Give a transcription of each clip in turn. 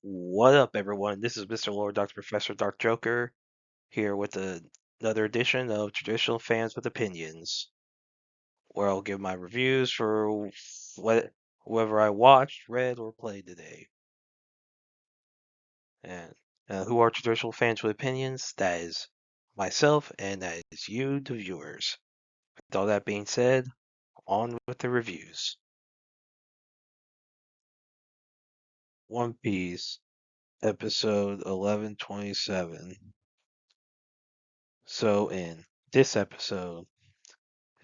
What up, everyone? This is Mr. Lord Dr. Professor Dark Joker here with another edition of Traditional Fans with Opinions, where I'll give my reviews for whoever I watched, read, or played today. And who are traditional fans with opinions? That is myself, and that is you, the viewers. With all that being said, on with the reviews. One Piece, episode 1127. So, in this episode,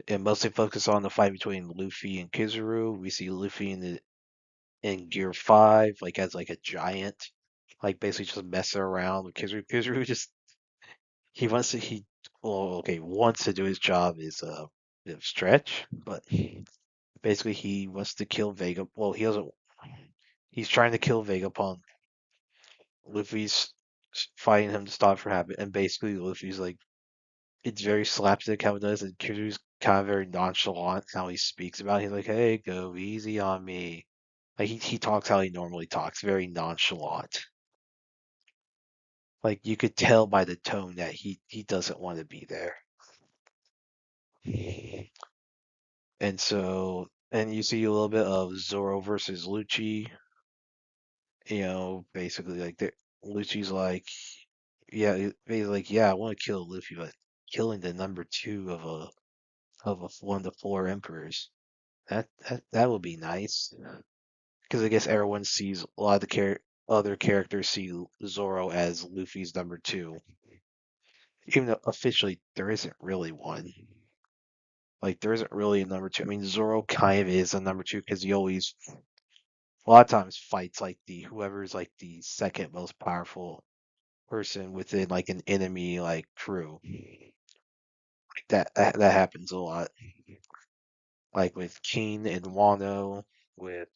and mostly focus on the fight between Luffy and Kizaru. We see Luffy in Gear 5, like as like a giant, like basically just messing around with Kizaru. Kizaru just he wants to he well okay wants to do his job is bit of stretch, but basically he wants to kill Vega. Well, he doesn't. He's trying to kill Vegapunk. Luffy's fighting him to stop from happening, and basically Luffy's like it's very slapstick how it does, and Kizaru's kind of very nonchalant how he speaks about it. He's like, "Hey, go easy on me." Like he talks how he normally talks, very nonchalant. Like you could tell by the tone that he doesn't want to be there. And you see a little bit of Zoro versus Lucci. Basically like Lucci's like, yeah, he's like, yeah, I want to kill Luffy, but killing the number two of one of the four emperors, that would be nice. Because I guess everyone sees a lot of the other characters see Zoro as Luffy's number two, even though officially there isn't really one. Like there isn't really a number two. I mean, Zoro kind of is a number two because he always, a lot of times, fights like the whoever's like the second most powerful person within like an enemy like crew. Like that happens a lot. Like with King and Wano, with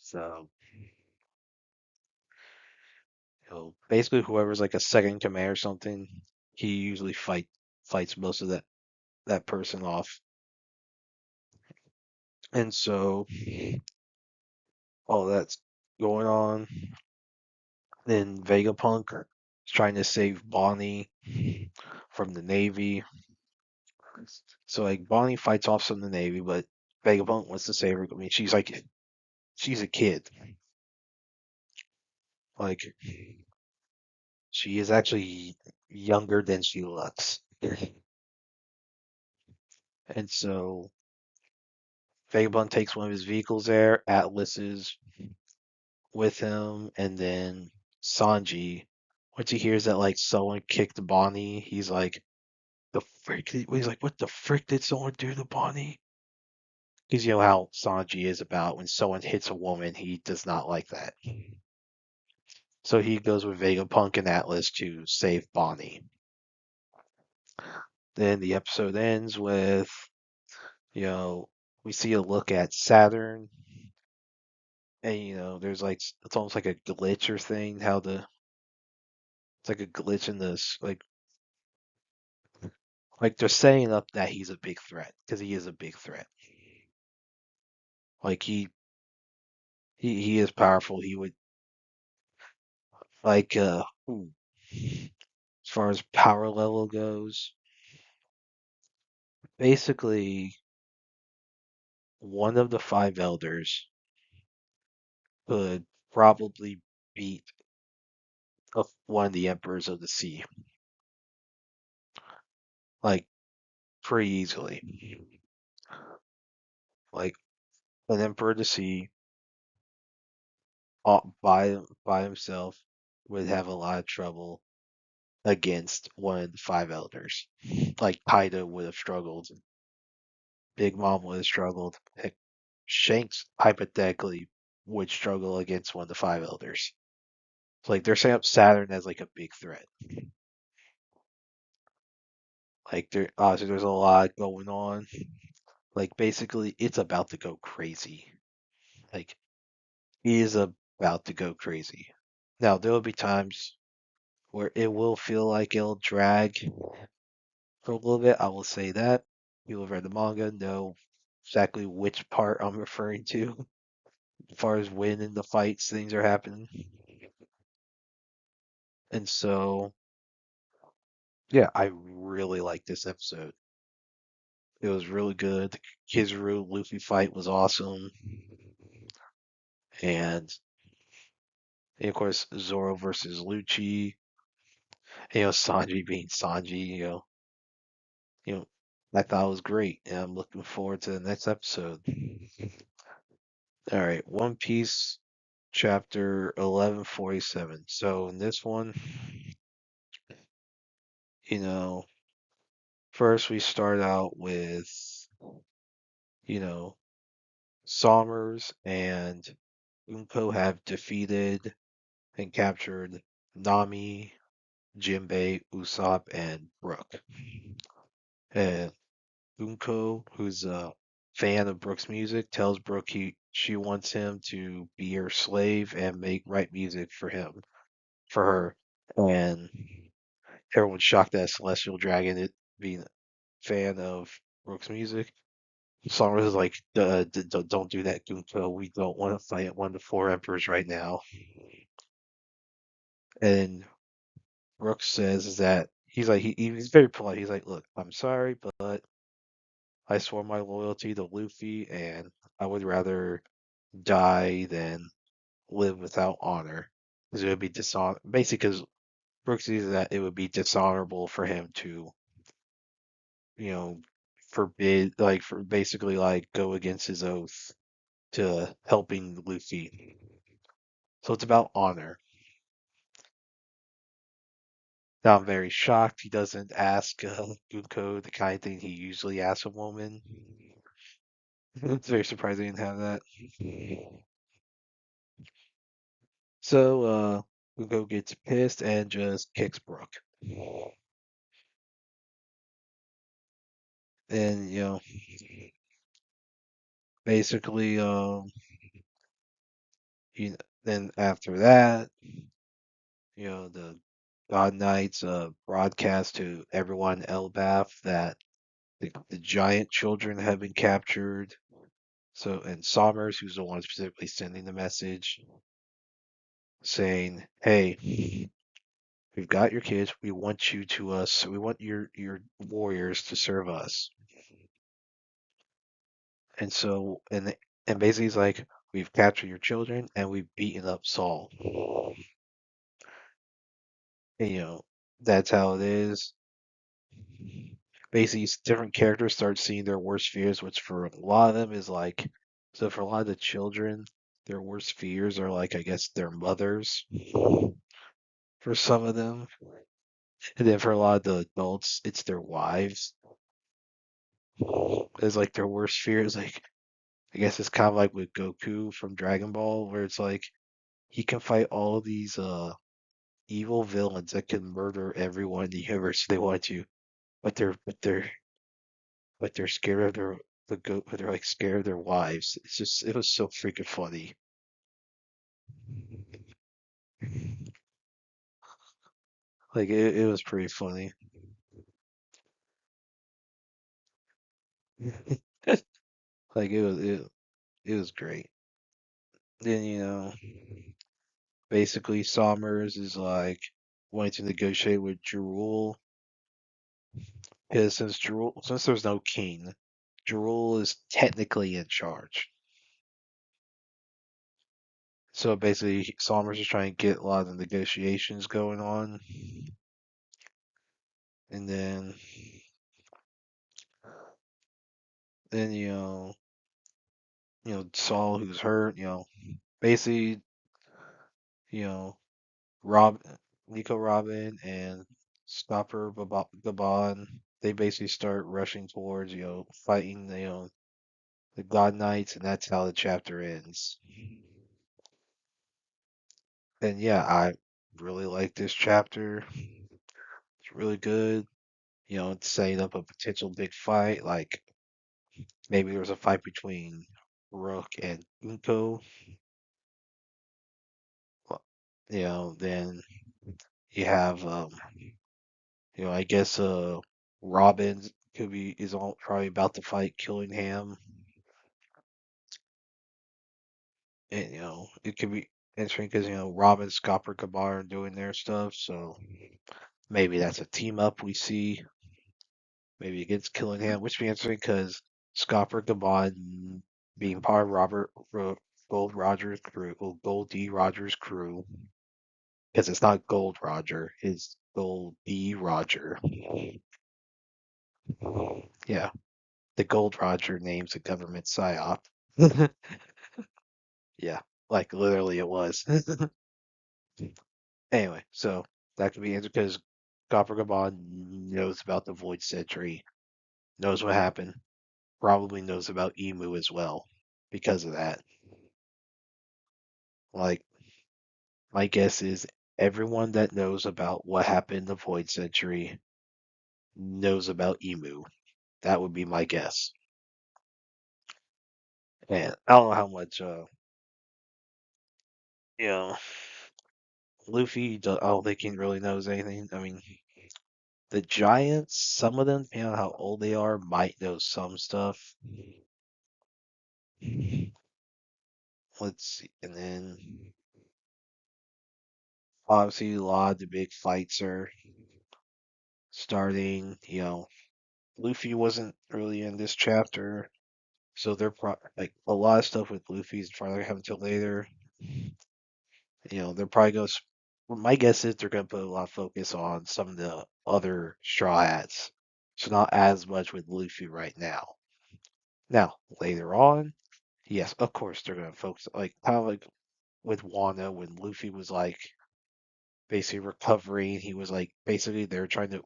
basically whoever's like a second in command or something, he usually fights most of that person off. And so all that's going on. Then Vegapunk is trying to save Bonnie from the Navy. So like Bonnie fights off some of the Navy, but Vegapunk wants to save her. I mean, she's a kid. Like she is actually younger than she looks. And so Vagabond takes one of his vehicles there. Atlas is with him, and then Sanji, once he hears that like someone kicked Bonnie, he's like, "The frick?" He's like, "What the frick did someone do to Bonnie?" Because you know how Sanji is about when someone hits a woman, he does not like that. So he goes with Vegapunk and Atlas to save Bonnie. Then the episode ends with, you know, we see a look at Saturn, and there's like it's almost like a glitch or thing. It's like a glitch in this like they're setting up that he's a big threat because he is a big threat. Like he is powerful. He would like as far as power level goes, basically one of the five elders could probably beat one of the emperors of the sea, like pretty easily. Like an emperor of the sea by himself would have a lot of trouble against one of the five elders. Like Kaido would have struggled, Big Mom would have struggled. Heck, Shanks hypothetically would struggle against one of the five elders. So like they're setting up Saturn as like a big threat. Like there obviously there's a lot going on. Like basically it's about to go crazy. Like it is about to go crazy. Now there will be times where it will feel like it'll drag for a little bit. I will say that. People have read the manga know exactly which part I'm referring to as far as when in the fights things are happening. And so, yeah, I really like this episode. It was really good. The Kizaru Luffy fight was awesome. And of course, Zoro versus Lucci. Sanji being Sanji, you know, I thought it was great. And I'm looking forward to the next episode. All right, One Piece chapter 1147. So in this one, you know, first we start out with, you know, Somers and Unko have defeated and captured Nami, Jinbei, Usopp, and Brook. And Unko, who's a fan of Brook's music, tells Brook she wants him to be her slave and write music for her. And everyone's shocked that Celestial Dragon being a fan of Brook's music. Somers is like, don't do that, Gunko. We don't want to fight one of the four emperors right now. And Brooks says is that he's like he's very polite. He's like, look, I'm sorry, but I swore my loyalty to Luffy, and I would rather die than live without honor. Because it would be basically, because Brooks sees that it would be dishonorable for him to, you know, forbid, like, for basically, like, go against his oath to helping Luffy. So it's about honor. Now I'm very shocked he doesn't ask Gunko the kind of thing he usually asks a woman. It's very surprising he didn't have that. So Gunko gets pissed and just kicks Brook. And basically, then after that, the God Knights broadcast to everyone in Elbaf that the giant children have been captured. So, and Somers, who's the one specifically sending the message, saying, "Hey, we've got your kids. We want you to us. We want your warriors to serve us." And so, and basically, he's like, "We've captured your children and we've beaten up Saul." And, that's how it is. Basically, different characters start seeing their worst fears, which for a lot of them is like, so for a lot of the children, their worst fears are like, I guess, their mothers for some of them. And then for a lot of the adults, it's their wives. It's like their worst fear is like, I guess it's kind of like with Goku from Dragon Ball, where it's like he can fight all of these evil villains that can murder everyone in the universe they want to, but they're scared of but they're like scared of their wives. It was so freaking funny. Like it was pretty funny. Like it was great. Then basically Somers is like wanting to negotiate with Jewel, because since there's no king, Jewel is technically in charge. So basically, Somers is trying to get a lot of the negotiations going on, and then Saul, who's hurt, basically, you know Rob, Nico Robin, and Stopper Gabon, they basically start rushing towards fighting the God Knights, and that's how the chapter ends. And yeah, I really like this chapter. It's really good. It's setting up a potential big fight. Like maybe there was a fight between Rook and Unko. Well, then you have I guess Robin is all probably about to fight Killingham. And it could be. answering because Robin, Scopper, Kabar are doing their stuff, so maybe that's a team up we see. Maybe against Killingham, which would be interesting because Scopper, Gabon being part of Gold Rogers crew, well, Gold D Rogers crew, because it's not Gold Roger, it's Gold D Roger. Yeah, the Gold Roger name's a government psyop. Yeah, like literally it was. Anyway, so that could be answered because Copper Gabon knows about the Void Sentry, knows what happened, probably knows about Emu as well because of that. Like, my guess is everyone that knows about what happened in the Void Century knows about Emu. That would be my guess. And I don't know how much, you know, I don't think he really knows anything. I mean, the Giants, some of them, depending on how old they are, might know some stuff. Let's see. And then, obviously, a lot of the big fights are starting. Luffy wasn't really in this chapter. So like a lot of stuff with Luffy's probably gonna have until later. They're probably going to. Well, my guess is they're gonna put a lot of focus on some of the other Straw Hats. So not as much with Luffy right now. Now later on, yes, of course they're gonna focus like kind of like with Wano when Luffy was like basically recovering. He was like basically they're trying to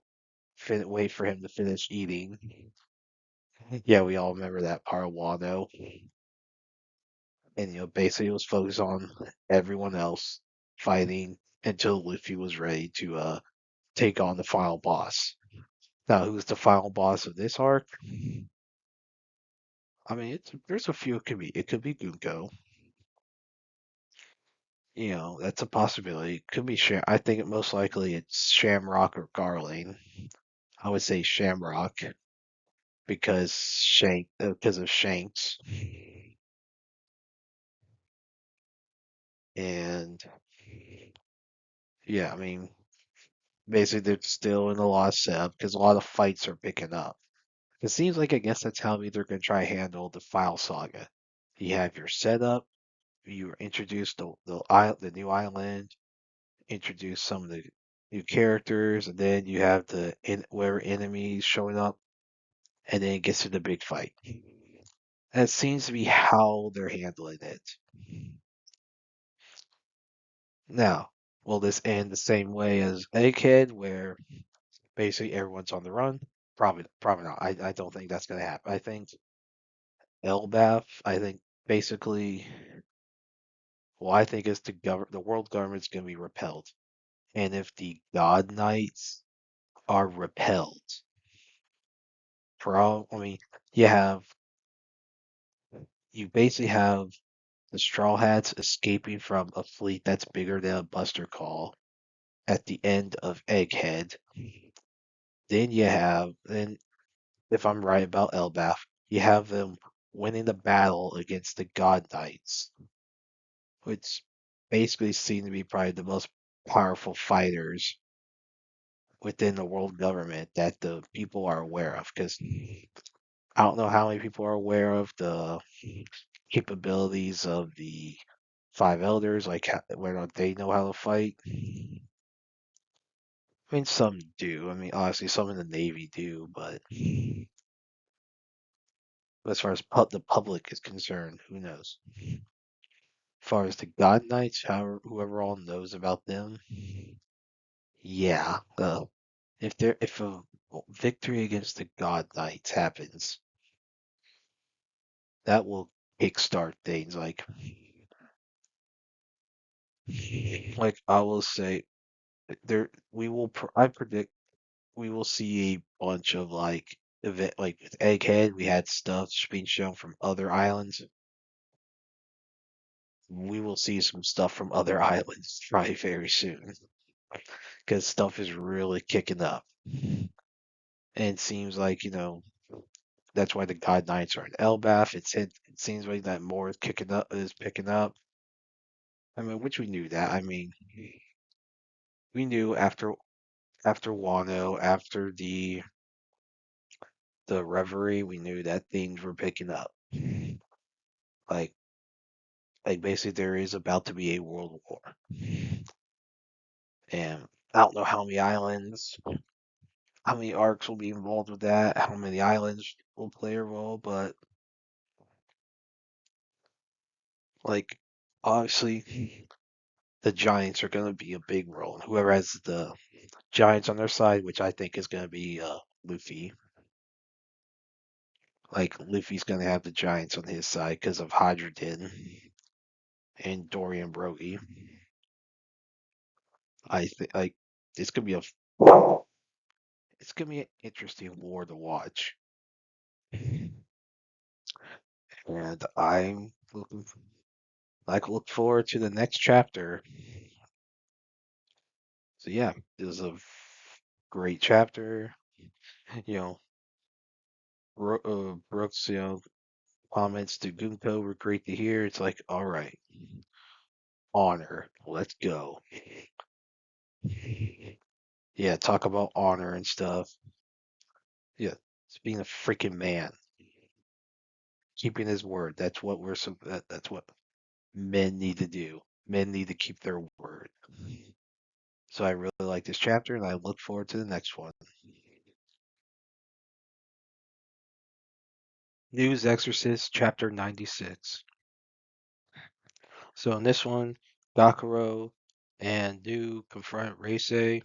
wait for him to finish eating. Yeah, we all remember that part of Wano. And basically it was focused on everyone else fighting until Luffy was ready to take on the final boss. Now, who's the final boss of this arc? I mean, there's a few it could be. It could be Gunko. That's a possibility. It could be I think most likely it's Shamrock or Garling. I would say Shamrock because of Shanks, and yeah, I mean, basically they're still in a lot of setup because a lot of fights are picking up. It seems like I guess that's how they're going to try to handle the File Saga. You have your setup, you introduce the new island, introduce some of the new characters, and then you have whatever enemies showing up, and then it gets to the big fight. That seems to be how they're handling it. Now, will this end the same way as Egghead, where basically everyone's on the run? Probably not. I don't think that's going to happen. I think Elbaf, I think basically, well, I think is the world government's going to be repelled. And if the God Knights are repelled, I mean, you have, you basically have the Straw Hats escaping from a fleet that's bigger than a Buster Call at the end of Egghead. Then if I'm right about Elbaf, you have them winning the battle against the God Knights, which basically seem to be probably the most powerful fighters within the world government that the people are aware of. Because I don't know how many people are aware of the capabilities of the five elders, like whether they know how to fight. I mean, some do. I mean, honestly, some in the Navy do, but as far as the public is concerned, who knows? As far as the God Knights, whoever all knows about them, yeah. If a victory against the God Knights happens, that will kickstart things like I will say I predict we will see a bunch of event like with Egghead. We had stuff being shown from other islands. We will see some stuff from other islands probably very soon because stuff is really kicking up. And it seems like that's why the God Knights are in Elbaf. It seems like that more is picking up. I mean, which we knew that. I mean, we knew after Wano, after the Reverie, we knew that things were picking up. Like like basically there is about to be a world war. And I don't know how many islands, how many arcs will be involved with that, how many islands will play a role, but like obviously the Giants are gonna be a big role. And whoever has the Giants on their side, which I think is gonna be Luffy. Like Luffy's gonna have the Giants on his side because of Hydrogen and Dorian Broggie. I think like it's gonna be a it's gonna be an interesting war to watch, and I'm looking look forward to the next chapter. So yeah, it was a great chapter. You know, Brooks, comments to Gunko were great to hear. It's like, all right, honor, let's go. Yeah, talk about honor and stuff. Yeah, it's being a freaking man, keeping his word. That's what that's what men need to do. Men need to keep their word. So I really like this chapter, and I look forward to the next one. News Exorcist, Chapter 96. So in this one, Gakuro and Du confront Reisei.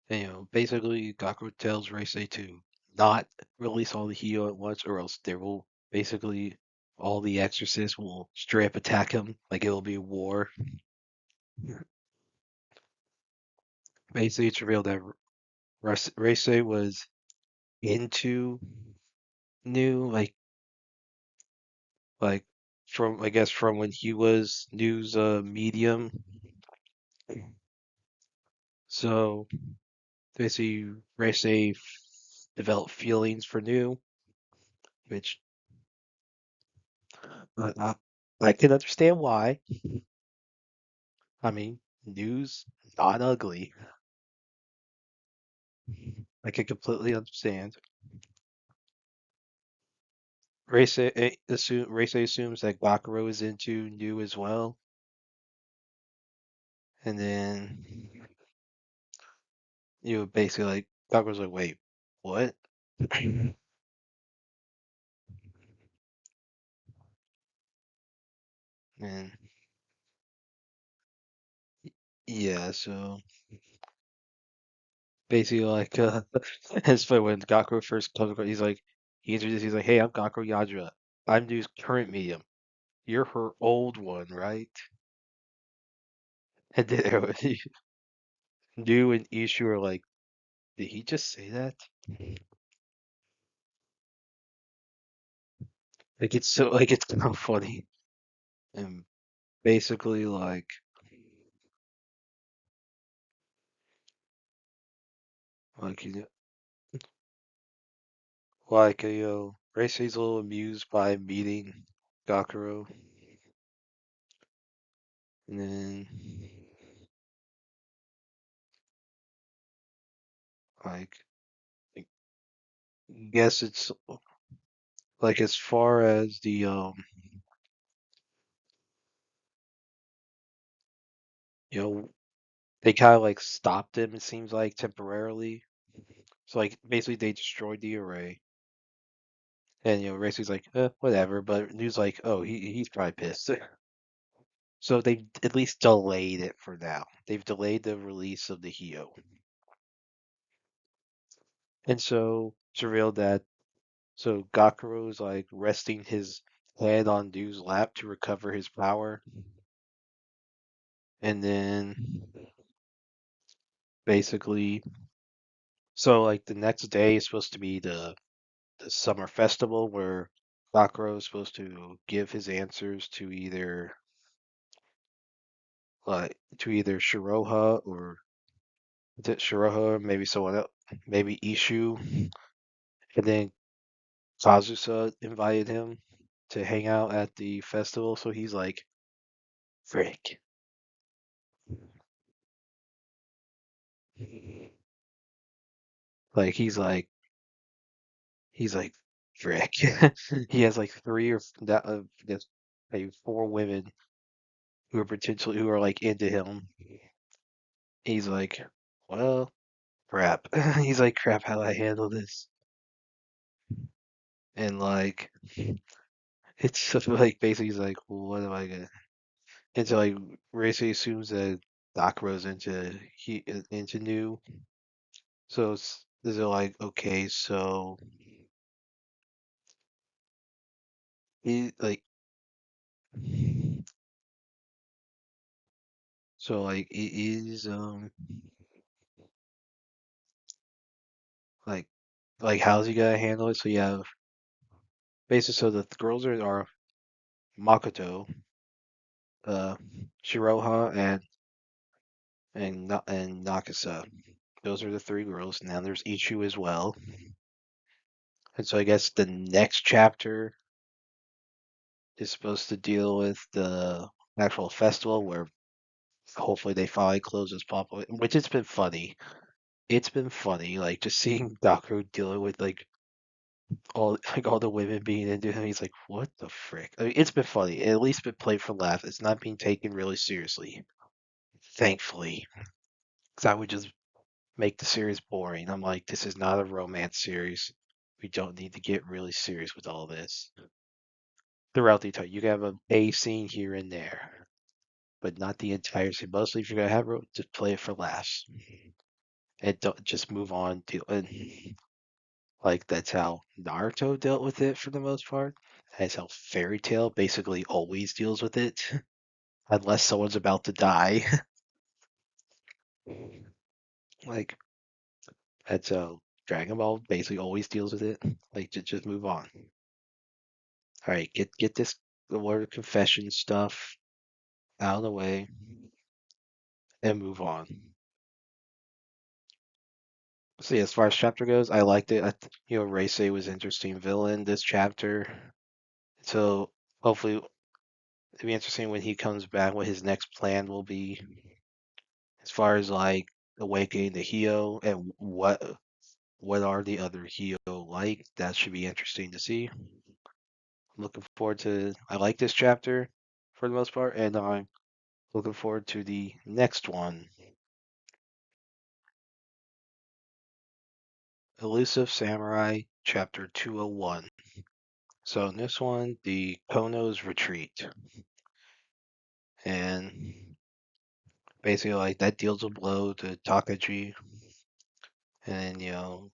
And, basically, Gakuro tells Reisei to not release all the Hio at once, or else there will basically all the Exorcists will straight up attack him, like it will be a war. Basically, it's revealed that Reisei was into New, like from I guess from when he was news medium. So basically, Reisei developed feelings for New, which I, I can understand why. I mean, New's not ugly. I can completely understand. Reisei assumes that Bakuro is into New as well, and then basically like Bakuro's like, wait, what? And yeah, so basically like it's funny when Gakuro first comes across, he's like, hey, I'm Gakuro Yajira. I'm New's current medium. You're her old one, right? And then New and Ishu are like, did he just say that? Like it's so like it's kind of funny. And basically like you know, Reisei's a little amused by meeting Gakuro, and then like I guess it's like as far as the you know they kind of like stopped him, it seems like temporarily. So like basically they destroyed the array, and Reisei's like, whatever. But New's like, oh, he's probably pissed. So they've at least delayed it for now. They've delayed the release of the Hio. And so it's revealed that so Gakuro is like resting his head on Dew's lap to recover his power. And then basically so like the next day is supposed to be the summer festival where Gakuro is supposed to give his answers to either Shiroha or is it Shiroha, maybe someone else, maybe Ishu. And then Kazusa invited him to hang out at the festival, so he's like frick. Like he's like frick. He has like three or that just maybe four women who are like into him. He's like, well, crap. He's like, crap. How do I handle this? And like, it's just like basically he's like, what am I gonna? And so like, Racy assumes that Dakro's into new. So they're like, okay, so he like, so like it is like how's he gonna handle it? So you have basically so the girls are Makoto, uh, Shiroha, and Nakasa. Those are the three girls. Now there's Ichu as well. And so I guess the next chapter is supposed to deal with the actual festival where hopefully they finally close this pop, which it's been funny. It's been funny, like just seeing Dakuro dealing with all the women being into him. He's like, what the frick? I mean, it's been funny. At least been played for laugh. It's not being taken really seriously, thankfully. Because I would just make the series boring. I'm like, this is not a romance series. We don't need to get really serious with all this. Throughout the entire, you can have a scene here and there, but not the entire scene. Mostly, if you're gonna have just play it for laughs and don't just move on. And like that's how Naruto dealt with it for the most part. That's how Fairy Tail basically always deals with it, unless someone's about to die. Like that's how Dragon Ball basically always deals with it. Like just move on. All right, get this the word of confession stuff out of the way and move on. So yeah, as far as chapter goes, I liked it. Reisei was interesting villain this chapter. So hopefully it'll be interesting when he comes back, what his next plan will be as far as like awakening the Hio and what are the other Hio like. That should be interesting to see. I'm looking forward to. I like this chapter for the most part, and I'm looking forward to the next one, Elusive Samurai Chapter 201. So in this one, the Kono's retreat, and basically like that deals a blow to Takaji, and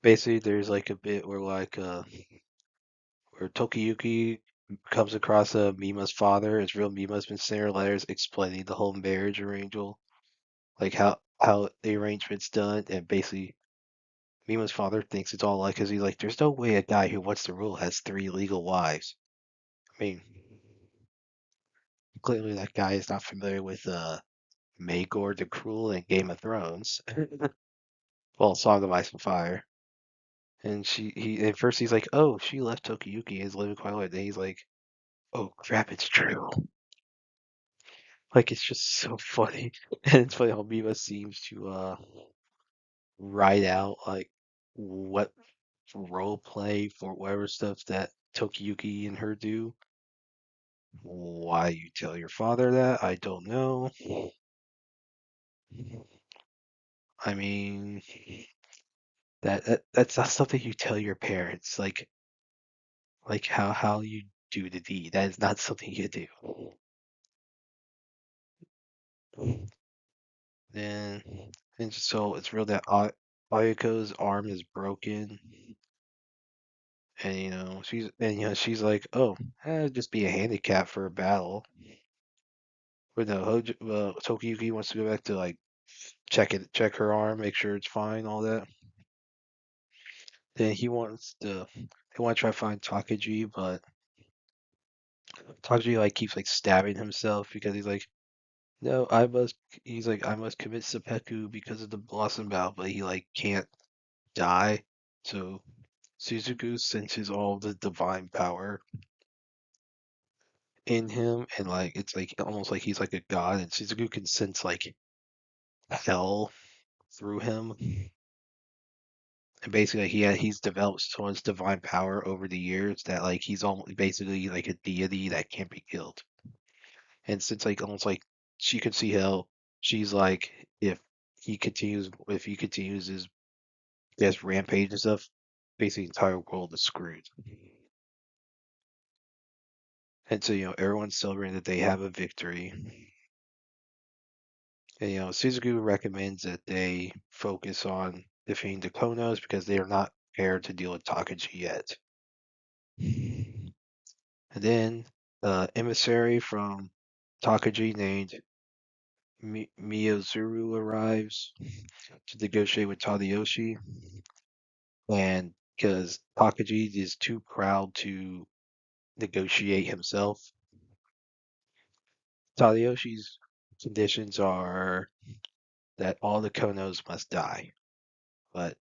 basically there's like a bit where Tokiyuki comes across Mima's father. His real Mima's been sending her letters explaining the whole marriage arrangement, like how the arrangement's done, and basically Mima's father thinks it's all like, because he's like, there's no way a guy who wants to rule has three legal wives. I mean, clearly that guy is not familiar with Maegor the Cruel and Game of Thrones. Well, Song of Ice and Fire. And he at first he's like, oh, she left Tokiyuki and is living quite well. Then he's like, oh crap, it's true. Like it's just so funny, and it's funny how Mima seems to write out like what role play for whatever stuff that Tokiyuki and her do. Why you tell your father that, I don't know. I mean, that's not something you tell your parents. Like how you do the deed. That is not something you do. Then and so it's real that Ayuko's arm is broken, and she's like, oh, just be a handicap for a battle. But no, Tokiyuki wants to go back to like check her arm, make sure it's fine, all that. Then they want to try to find Takaji, but Takaji like keeps like stabbing himself because he's like, no, he's like, I must commit seppuku because of the Blossom Bow, but he like can't die. So Suzuku senses all the divine power in him, and like it's like almost like he's like a god, and Shizuku can sense like hell through him. And basically, he's developed so much divine power over the years that like he's almost basically like a deity that can't be killed. And since like almost like she could see hell, she's like if he continues his rampage and stuff, basically the entire world is screwed. And so everyone's celebrating that they have a victory. And Suzuku recommends that they focus on defeating the Konos because they are not prepared to deal with Takaji yet. And then emissary from Takaji named Miyazuru arrives to negotiate with Tadayoshi, and because Takaji is too proud to negotiate himself, Tadayoshi's conditions are that all the Konos must die. But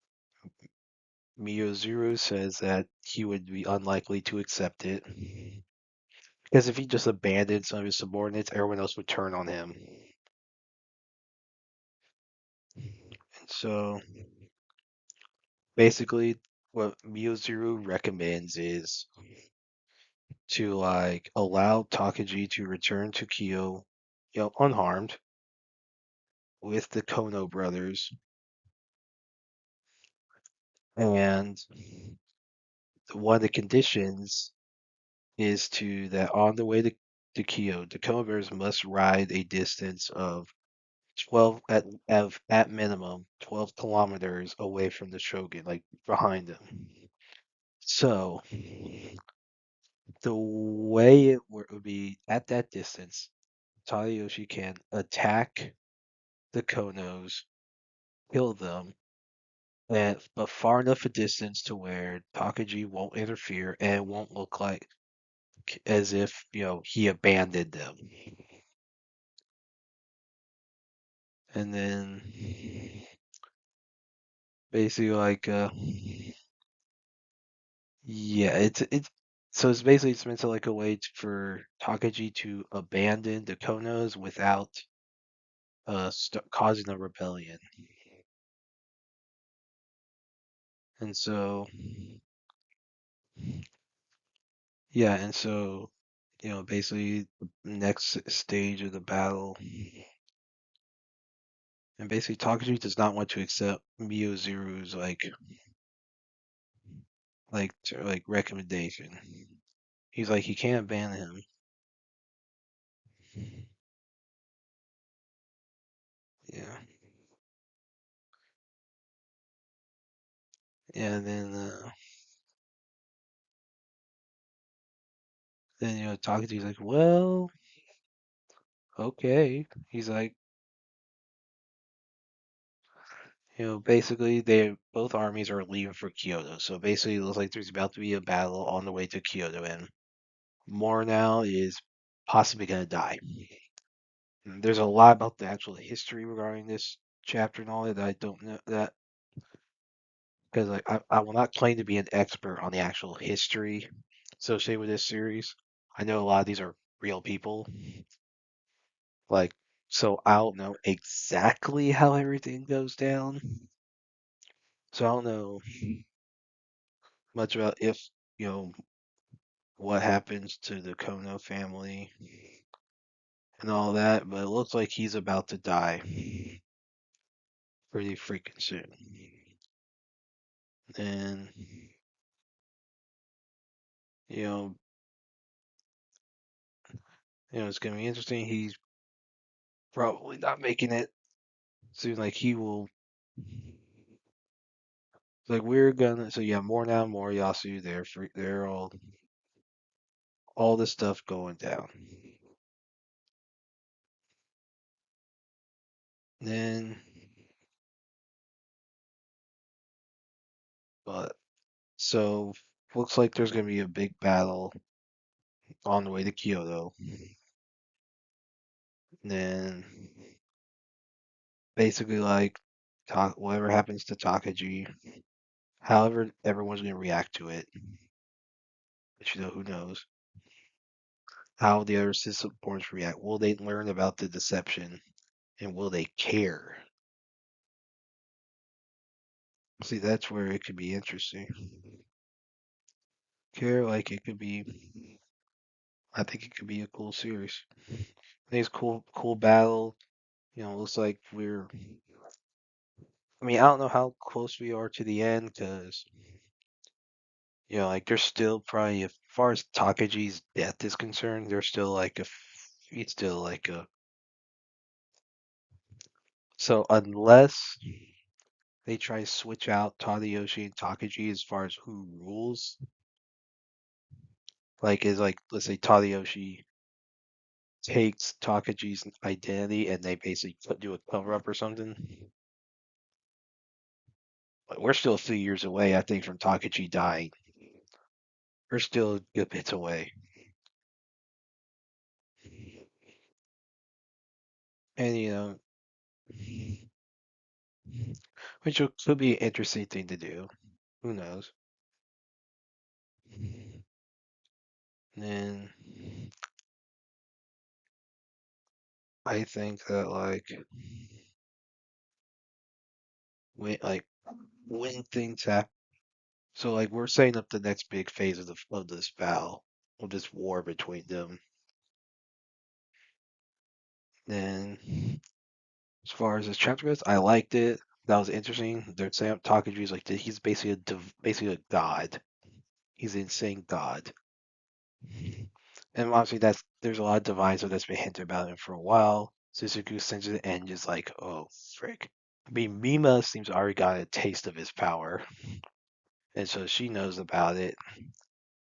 Miyazuru says that he would be unlikely to accept it because if he just abandoned some of his subordinates, everyone else would turn on him. And so basically, what Miyazuru recommends is to like allow Takaji to return to Kyo, unharmed with the Kono brothers, and one of the conditions is to that on the way to Kyo, the Kono brothers must ride a distance of 12 at minimum 12 kilometers away from the Shogun, like behind him. So the way would be at that distance, Tadayoshi can attack the Konos, kill them, but far enough a distance to where Takaji won't interfere and it won't look like as if he abandoned them. And then basically like yeah, it's so it's basically it's meant to like a way for Takaji to abandon the Konos without causing a rebellion. And so yeah, and so basically the next stage of the battle, and basically Takashi does not want to accept Miyozuru's like recommendation. He's like he can't ban him. Yeah, and then Takashi's like, well, okay. He's like, basically they both armies are leaving for Kyoto. So basically, it looks like there's about to be a battle on the way to Kyoto, and Mornau is possibly gonna die. There's a lot about the actual history regarding this chapter and all that I don't know that because like I will not claim to be an expert on the actual history associated with this series. I know a lot of these are real people, like so I don't know exactly how everything goes down. So I don't know much about if you know what happens to the Kono family and all that, but it looks like he's about to die pretty freaking soon. And you know, it's gonna be interesting. He's probably not making it soon. Like he will. Like we're gonna. So yeah, more now, more Yasu. They're all this stuff going down. Then, but so looks like there's gonna be a big battle on the way to Kyoto. Then basically like whatever happens to Takaji, however everyone's gonna react to it. But who knows? how the other system boards react. Will they learn about the deception and will they care? See, that's where it could be interesting. Care, like it could be. I think it could be a cool series. I think it's cool battle. Looks like we're. I mean, I don't know how close we are to the end because like there's still probably, as far as Takaji's death is concerned, there's still like he's still like a. So unless they try to switch out Tadayoshi and Takaji as far as who rules, like is like let's say Tadayoshi takes Takaji's identity and they basically do a cover up or something. But we're still 3 years away, I think, from Takaji dying. We're still a good bits away. And which could be an interesting thing to do. Who knows? And I think that like when things happen, so like we're setting up the next big phase of this battle, of this war between them. And as far as this chapter goes, I liked it. That was interesting. They're saying Takaji's like he's basically basically a god. He's an insane god. And obviously there's a lot of divines that's been hinted about him for a while. Suzuku sends it and just like, oh frick. I mean Mima seems to already got a taste of his power. And so she knows about it.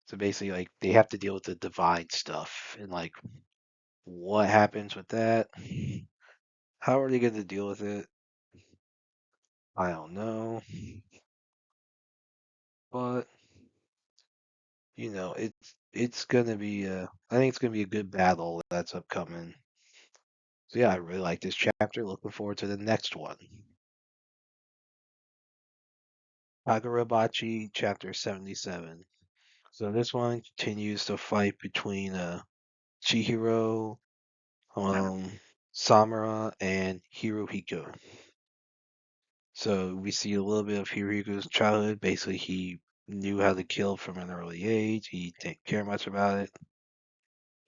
So basically like they have to deal with the divine stuff and like what happens with that. How are they gonna deal with it? I don't know. But it's gonna be I think it's gonna be a good battle that's upcoming. So yeah, I really like this chapter. Looking forward to the next one. Kagurabachi Chapter 77. So this one continues the fight between Chihiro, Samura, and Hirohiko. So we see a little bit of Hirohiko's childhood. Basically, he knew how to kill from an early age. He didn't care much about it.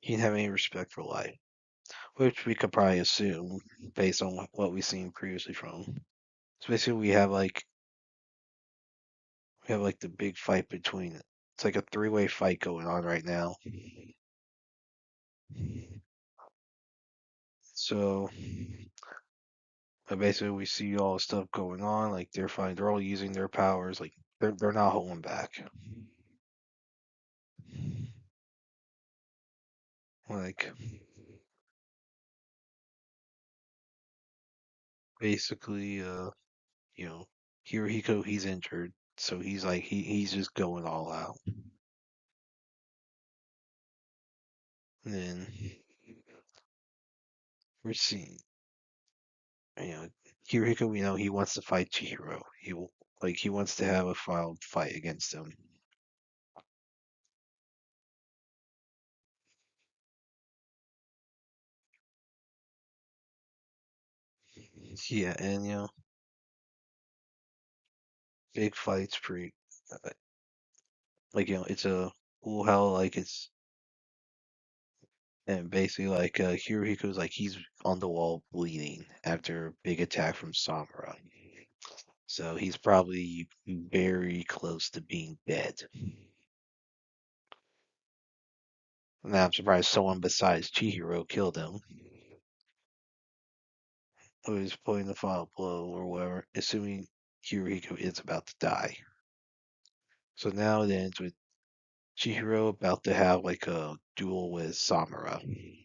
He didn't have any respect for life, which we could probably assume based on what we've seen previously from him. So basically, we have like the big fight between. It's like a three-way fight going on right now. So basically, we see all the stuff going on. Like they're fine. They're all using their powers. Like they're not holding back. Like basically, Hirohiko he's injured, so he's like he's just going all out. And then we're seeing, you know, Hirohiko. We know he wants to fight Chihiro. He wants to have a final fight against him. Yeah, and big fights pretty uh, like it's a cool how like it's and basically like Hirohiko's like he's on the wall bleeding after a big attack from Samura. So he's probably very close to being dead. And I'm surprised someone besides Chihiro killed him. Who is putting the final blow or whatever, assuming Hirohiko is about to die. So now it ends with Chihiro about to have like a duel with Samura. And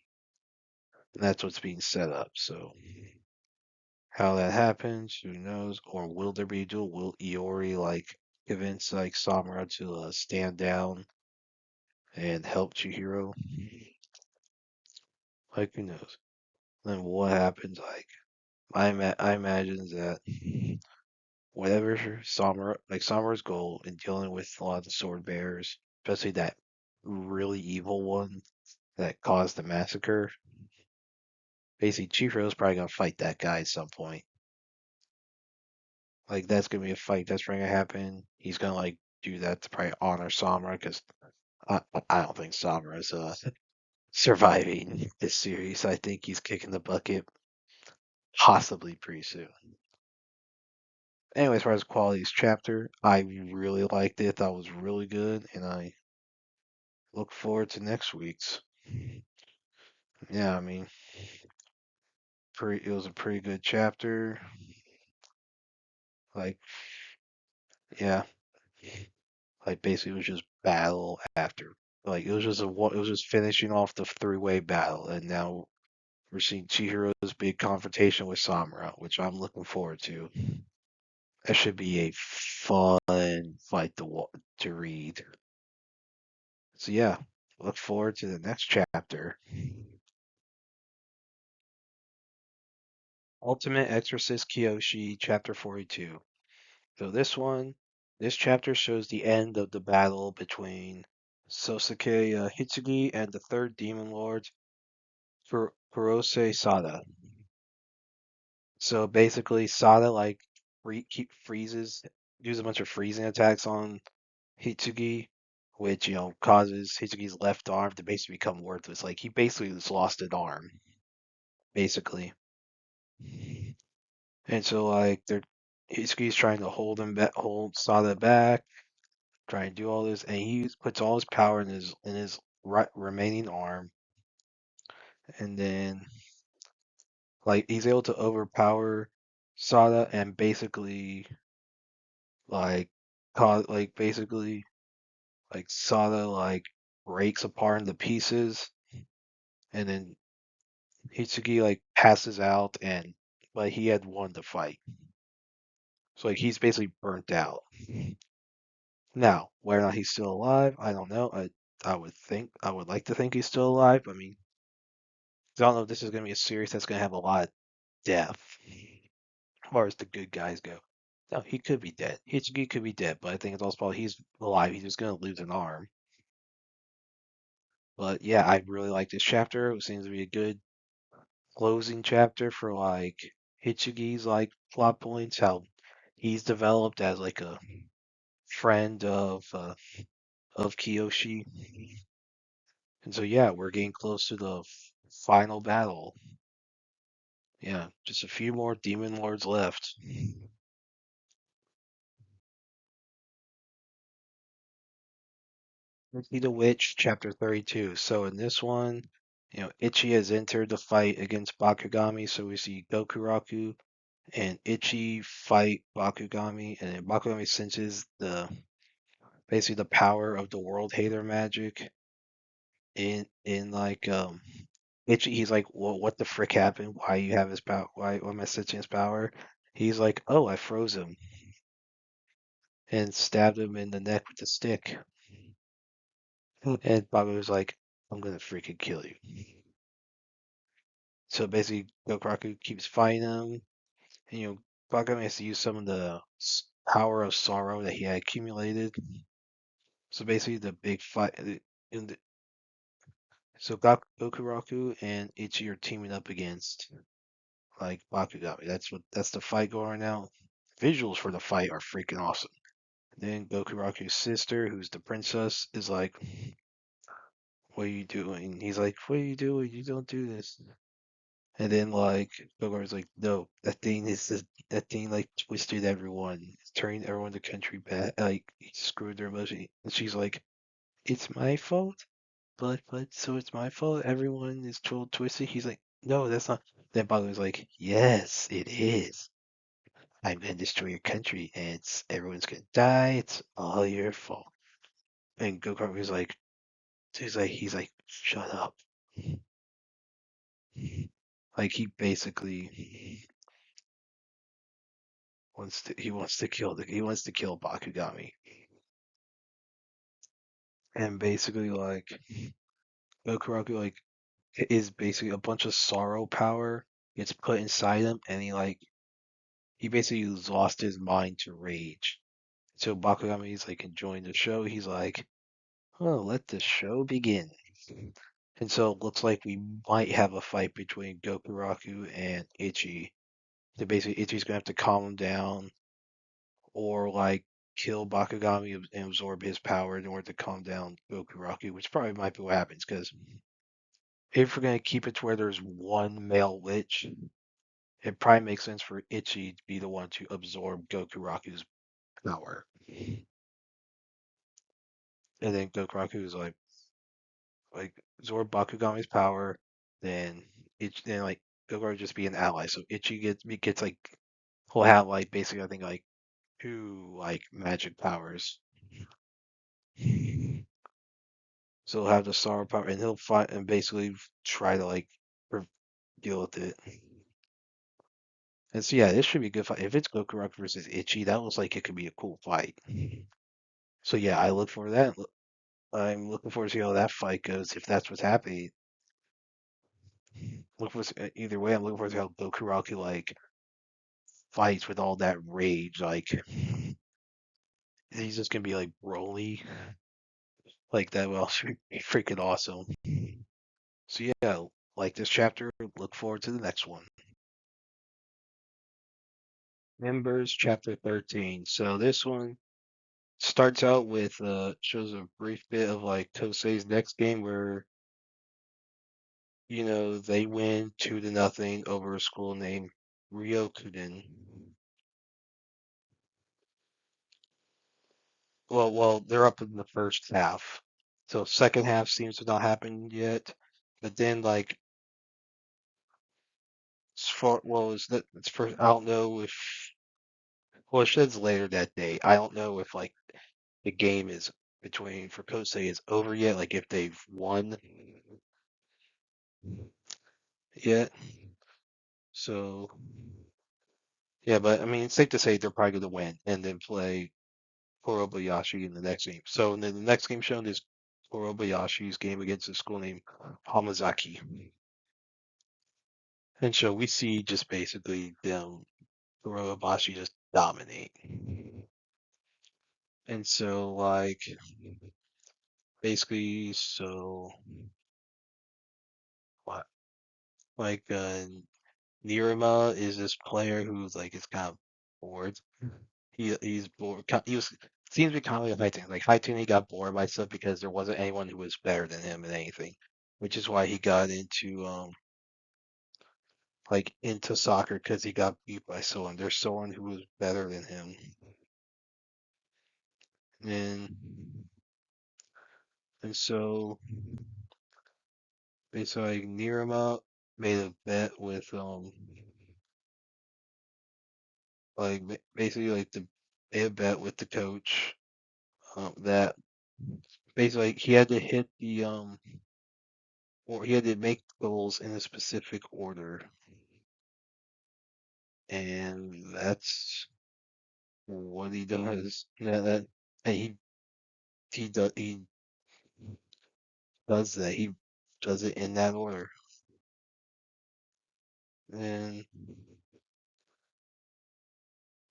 that's what's being set up. So how that happens, who knows? Or will there be a duel? Will Iori like convince like Samura to stand down and help Chihiro? Like who knows? Then what happens? Like I imagine that whatever Samura's goal in dealing with a lot of the sword bearers, especially that really evil one that caused the massacre. Basically, Chihiro's probably gonna fight that guy at some point. Like that's gonna be a fight that's probably gonna happen. He's gonna like do that to probably honor Samura because I don't think Samura's surviving this series. I think he's kicking the bucket possibly pretty soon. Anyway, as far as quality's chapter, I really liked it. Thought it was really good, and I look forward to next week's. Yeah, I mean, it was a pretty good chapter. Like, yeah, like basically it was just battle after. Like it was just finishing off the three-way battle, and now we're seeing Chihiro's big confrontation with Samura, which I'm looking forward to. That should be a fun fight to read. So yeah, look forward to the next chapter. Ultimate Exorcist Kiyoshi, Chapter 42. So this chapter shows the end of the battle between Sosuke Hitsugi and the third demon lord, Kurose Sada. So basically, Sada like keep freezes, does a bunch of freezing attacks on Hitsugi, which causes Hitsugi's left arm to basically become worthless. Like he basically just lost an arm, basically. And so like they're Hitsugi's trying to hold Sada back, trying to do all this, and he puts all his power in his remaining arm, and then like he's able to overpower Sada and basically like cause like basically like Sada like breaks apart into pieces, and then Hitsugi like passes out, and like he had won the fight, so like he's basically burnt out. Now, whether or not he's still alive, I don't know. I would like to think he's still alive. I mean, I don't know if this is gonna be a series that's gonna have a lot of death as far as the good guys go. No, he could be dead. Hitsugi could be dead, but I think it's also possible he's alive. He's just gonna lose an arm. But yeah, I really like this chapter. It seems to be a good closing chapter for like Hitsugi's like plot points, how he's developed as like a friend of Kiyoshi. And so yeah, we're getting close to the final battle. Yeah, just a few more demon lords left. Ichi the Witch, Chapter 32. So in this one, Ichi has entered the fight against Bakugami, so we see Gokuraku and Ichi fight Bakugami, and then Bakugami senses the basically the power of the world hater magic in like Ichi. He's like, well, what the frick happened? Why you have his power? Why am I sensing his power? He's like, oh, I froze him and stabbed him in the neck with a stick. And Bobby was like, I'm gonna freaking kill you. So basically, Gokuraku keeps fighting him, and Bakugami has to use some of the power of sorrow that he had accumulated. So basically, the big fight. In the, so Gokuraku and Ichi are teaming up against like Bakugami. That's the fight going on now. Visuals for the fight are freaking awesome. Then Gokuraku's sister, who's the princess, is like, "What are you doing?" He's like, "What are you doing? You don't do this." And then like Gokuraku's like, "No, that thing like twisted everyone, it's turning everyone the country bad. Like he screwed their emotion." And she's like, "It's my fault." But so it's my fault. Everyone is told twisted. He's like, no, that's not. Then Baku's like, yes, it is. I'm gonna destroy your country, and everyone's gonna die. It's all your fault. And Goku was like, shut up. Like he wants to kill Bakugami, and basically like Goku like is basically a bunch of sorrow power gets put inside him, and he basically lost his mind to rage. So Bakugami is like enjoying the show. He's like, "Oh, let the show begin." And so it looks like we might have a fight between Gokuraku and Ichi. So basically, Ichi's gonna have to calm him down, or like kill Bakugami and absorb his power in order to calm down Gokuraku, which probably might be what happens. Because if we're gonna keep it to where there's one male witch, it probably makes sense for Ichi to be the one to absorb Gokuraku's power. And then Gokuraku is like absorb Bakugami's power, then then like Gokuraku just be an ally. So Ichi gets like he'll have like basically I think like two like magic powers. So he'll have the sorrow power and he'll fight and basically try to like deal with it. And so yeah, this should be a good fight. If it's Gokuraku versus Ichi, that looks like it could be a cool fight. So yeah, I look for that. I'm looking forward to see how that fight goes. If that's what's happening, look for either way. I'm looking forward to how Gokuraku like fights with all that rage. Like he's just gonna be like Broly like that. Well, should be freaking awesome. So yeah, like this chapter. Look forward to the next one. Embers Chapter 13. So this one starts out with shows a brief bit of like Tosei's next game where they win 2-0 over a school named Ryokuden. Well, they're up in the first half. So second half seems to not happen yet. But then like it's first. I don't know if it says later that day. I don't know if like the game is between for Kosei is over yet. Like if they've won yet. So yeah, but I mean it's safe to say they're probably going to win and then play Korobayashi in the next game. So then the next game shown is Korobayashi's game against a school named Hamazaki. And so we see just basically them Korobashi just dominate. And so basically what like Nirima is this player who's like is kind of bored. He's bored. He was seems to be kind of like Haitun. Like Haitun, he got bored by stuff because there wasn't anyone who was better than him in anything, which is why he got into into soccer because he got beat by someone. There's someone who was better than him, and and so basically like, Nirima made a bet with basically like the made a bet with the coach that basically like, he had to hit the or he had to make goals in a specific order, and that's what he does. And he does that. He does it in that order, and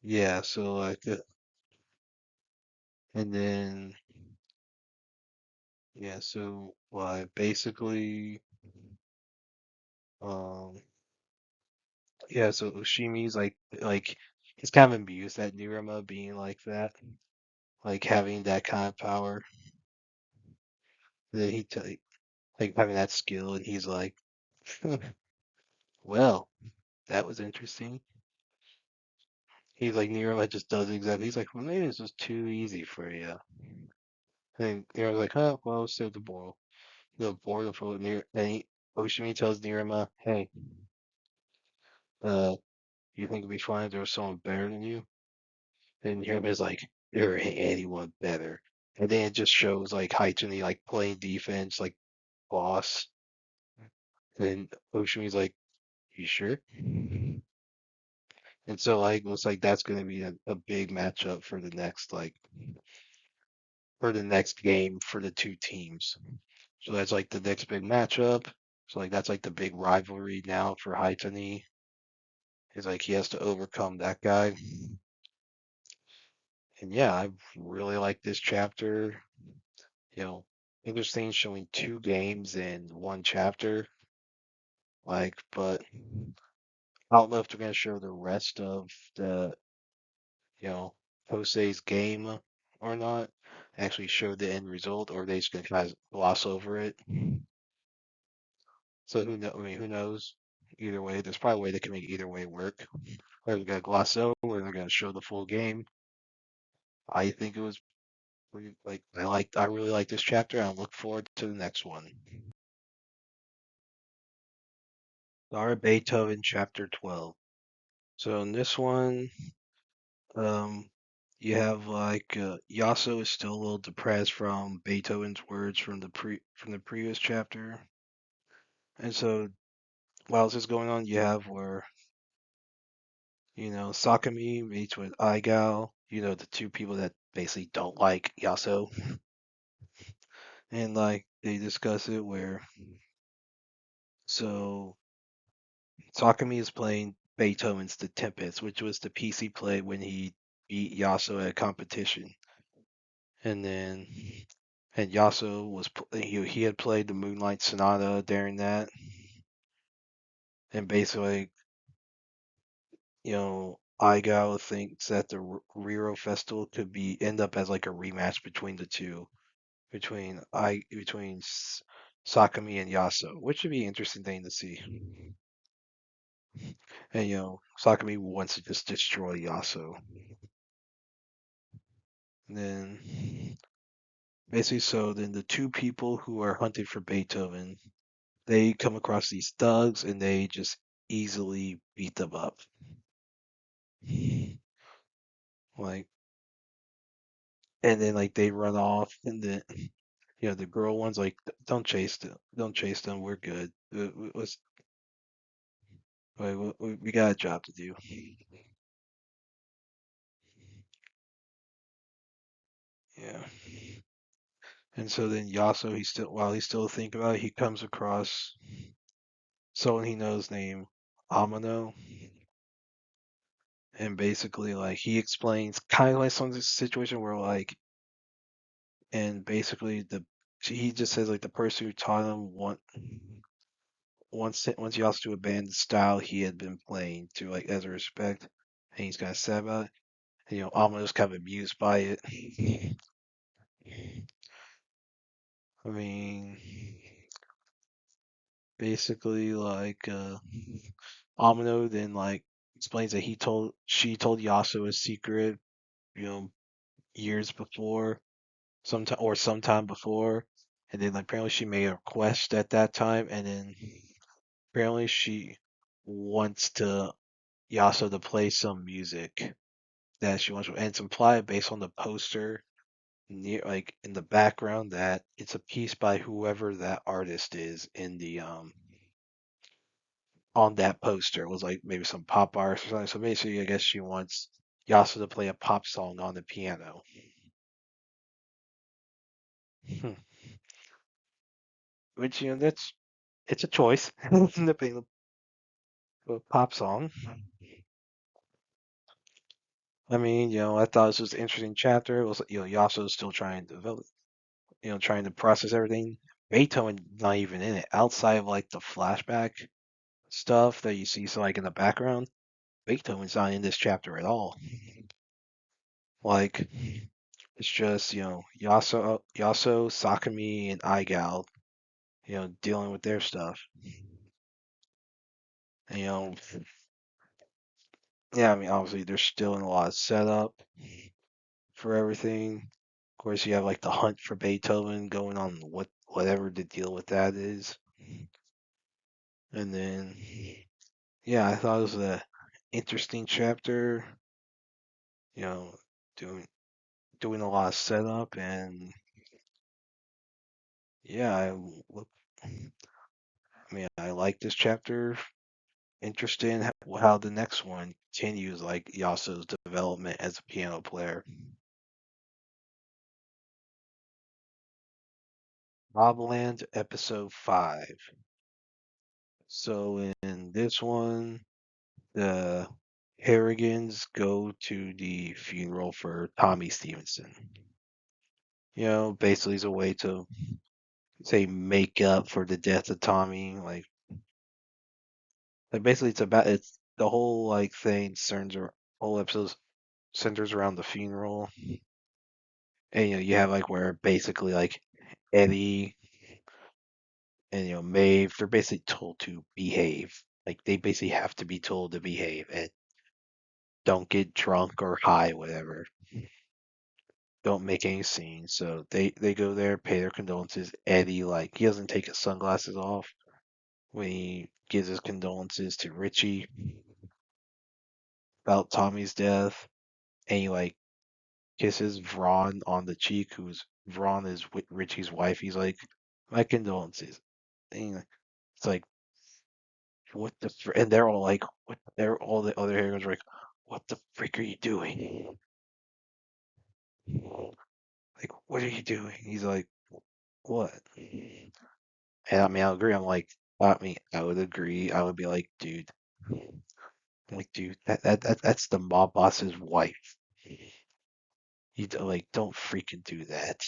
yeah. So and then yeah. So basically, um, yeah. So Ushimi's like he's kind of amused at Nirama being like that, like having that kind of power. That like having that skill, and he's like, well, that was interesting. He's like Nero just does exactly. He's like, well, maybe this was too easy for you. And Nero's like, huh, well, save the boil. The boil for Nero. And Oshimi tells Nirama, hey, you think it'd be fine if there was someone better than you? And Nirama's like, there ain't anyone better. And then it just shows like Haitsune like playing defense, like boss. And Oshimi's like, you sure? And so looks like that's gonna be a big matchup for the next game for the two teams. So that's like the next big matchup. So like that's like the big rivalry now for Haitani. Is like he has to overcome that guy. And yeah, I really like this chapter. You know, interesting showing two games in one chapter. Like, but I don't know if they're gonna show the rest of the, you know, Jose's game or not. Actually show the end result, or they just gonna kind of gloss over it. So who know? I mean, who knows? Either way, there's probably a way they can make either way work. Whether they're gonna gloss over, or they're gonna show the full game. I think it was pretty, like I really like this chapter. I look forward to the next one. Our Beethoven chapter 12. So in this one, um, you have like Yaso is still a little depressed from Beethoven's words from the previous chapter, and so while this is going on, you have where Sakami meets with Aigal, the two people that basically don't like Yaso, and like they discuss it where so Sakami is playing Beethoven's The Tempest, which was the piece he played when he beat Yaso at a competition. And then, and Yaso he had played the Moonlight Sonata during that, and basically, Aigawa thinks that the Riro Festival could be end up as like a rematch between the two, between Sakami and Yaso, which would be an interesting thing to see. And Sakami wants to just destroy Yaso. And then basically, so then the two people who are hunting for Beethoven, they come across these thugs and they just easily beat them up. Like, and then like they run off, and then the girl one's like, "Don't chase them, don't chase them. We're good. We got a job to do." Yeah. And so then Yaso, while he's still thinking about it, he comes across someone he knows named Amano, and basically like he explains kind of like some situation where like, and basically he just says like the person who taught him once he also to abandon the style he had been playing to like as a respect, and he's kind of sad about it. And, Amano's kind of amused by it. I mean, basically like Amano then like explains that she told Yasu a secret, you know, years before, sometime before, and then like apparently she made a request at that time, and then apparently she wants to Yasu to play some music that she wants, and it's implied based on the poster near like in the background that it's a piece by whoever that artist is in the on that poster. It was like maybe some pop artist or something. So basically, I guess she wants Yasu to play a pop song on the piano. Hmm. Which that's it's a choice. Depending on a pop song. I mean, I thought this was an interesting chapter. It was, Yasuo's still trying to develop, trying to process everything. Beethoven not even in it. Outside of like the flashback stuff that you see, so like in the background, Beethoven's not in this chapter at all. Like it's just Yasuo, Sakami, and Aigal, dealing with their stuff. And, yeah, I mean, obviously there's still in a lot of setup for everything. Of course, you have like the hunt for Beethoven going on, whatever the deal with that is. And then, yeah, I thought it was a interesting chapter. You know, doing doing a lot of setup, and yeah, look. I mean, I like this chapter. Interested in how the next one continues, like Yasuo's development as a piano player. MobLand episode 5. So in this one, the Harrigans go to the funeral for Tommy Stevenson. Basically as a way to say make up for the death of Tommy. Like basically it's the whole like thing centers whole episode centers around the funeral, and you have like where basically like Eddie and Maeve, they're basically told to behave. Like they basically have to be told to behave and don't get drunk or high, whatever. Don't make any scenes. So they go there, pay their condolences. Eddie, like, he doesn't take his sunglasses off when he gives his condolences to Richie about Tommy's death, and he like kisses Vron on the cheek, who's Vron is Richie's wife. He's like, my condolences. And it's like, what the and they're all like, what? They're all the other heroes are like, what the frick are you doing? Like, what are you doing? He's like, what? And I mean, I agree. I mean, I would agree. I would be like, dude, I'm like, dude, that's the mob boss's wife. You like, don't freaking do that.